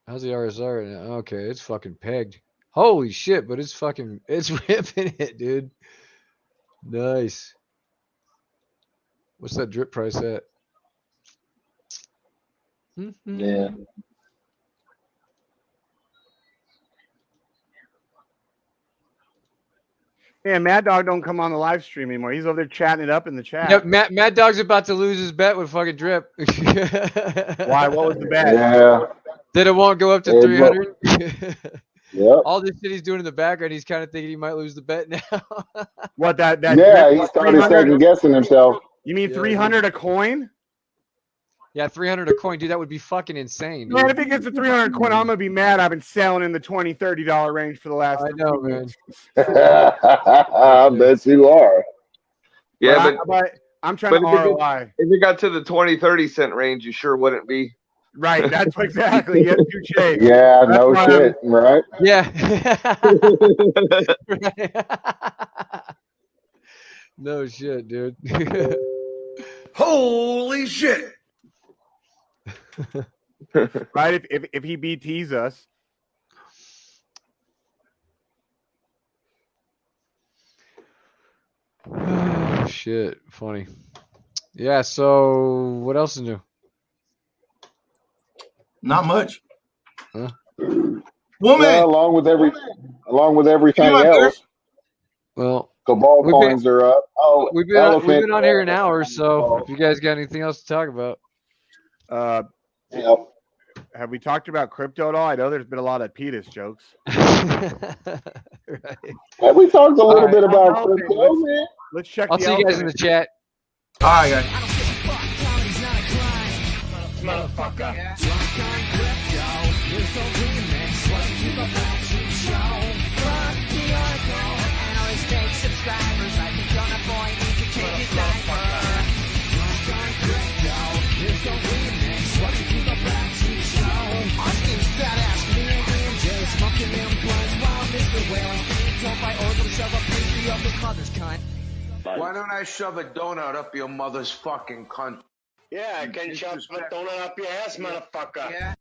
How's the RSR right now? Okay, it's fucking pegged. Holy shit, but it's fucking, it's ripping it, dude. Nice. What's that drip price at? Yeah. Yeah, Mad Dog don't come on the live stream anymore. He's over there chatting it up in the chat. Yep, Mad Dog's about to lose his bet with fucking drip. Why? What was the bet? Yeah. That it won't go up to 300. Yep. All this shit he's doing in the background, he's kind of thinking he might lose the bet now. What that? Yeah, he started second guessing himself. You mean 300 a coin? Yeah, 300 a coin, dude. That would be fucking insane. Dude. Man, if it gets to 300 coin, I'm gonna be mad. I've been selling in the $20, $30 range for the last. I know, man. I bet you are. Yeah, but I'm trying to ROI. If it got to the 20-30 cent range, you sure wouldn't be. Right, that's exactly. Yes, touche. Yeah, no shit, right? Yeah. No shit, dude. Holy shit. Right, if he BTs us. Shit, funny. Yeah, so what else is new? Not much. Huh? Woman. Well, along with everything else. Well, Cabal coins are up. Oh, we've been on here an hour, so if you guys got anything else to talk about. Yep. Have we talked about crypto at all? I know there's been a lot of Petus jokes. Right. Have we talked a little bit about crypto, man? Let's check. I'll see you guys in the chat. All right, guys. Why don't I shove a donut up your mother's fucking cunt? Yeah, I can shove a donut up your ass, motherfucker. Yeah.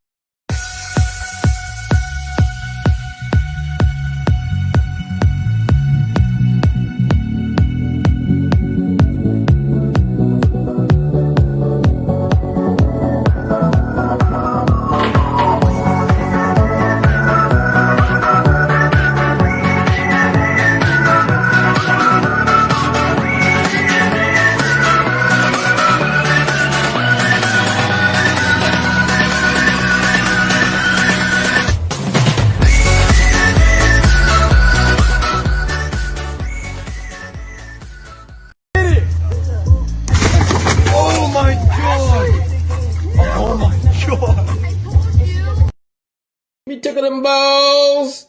them balls.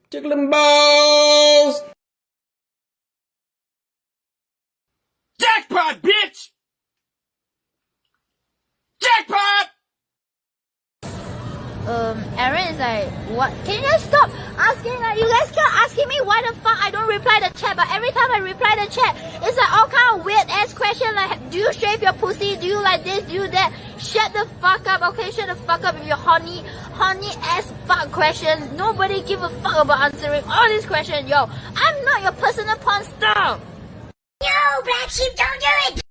Tickle them balls. Jackpot, bitch! Jackpot! Aaron is like, what? Can you guys stop asking? Like, you guys keep asking me why the fuck I don't reply the chat, but every time I reply the chat, it's like all kind of weird ass question like, do you shave your pussy? Do you like this? Do you that? Shut the fuck up, okay? Shut the fuck up with your horny ass fuck questions. Nobody give a fuck about answering all these questions, yo. I'm not your personal porn star. No, Black Sheep, don't do it!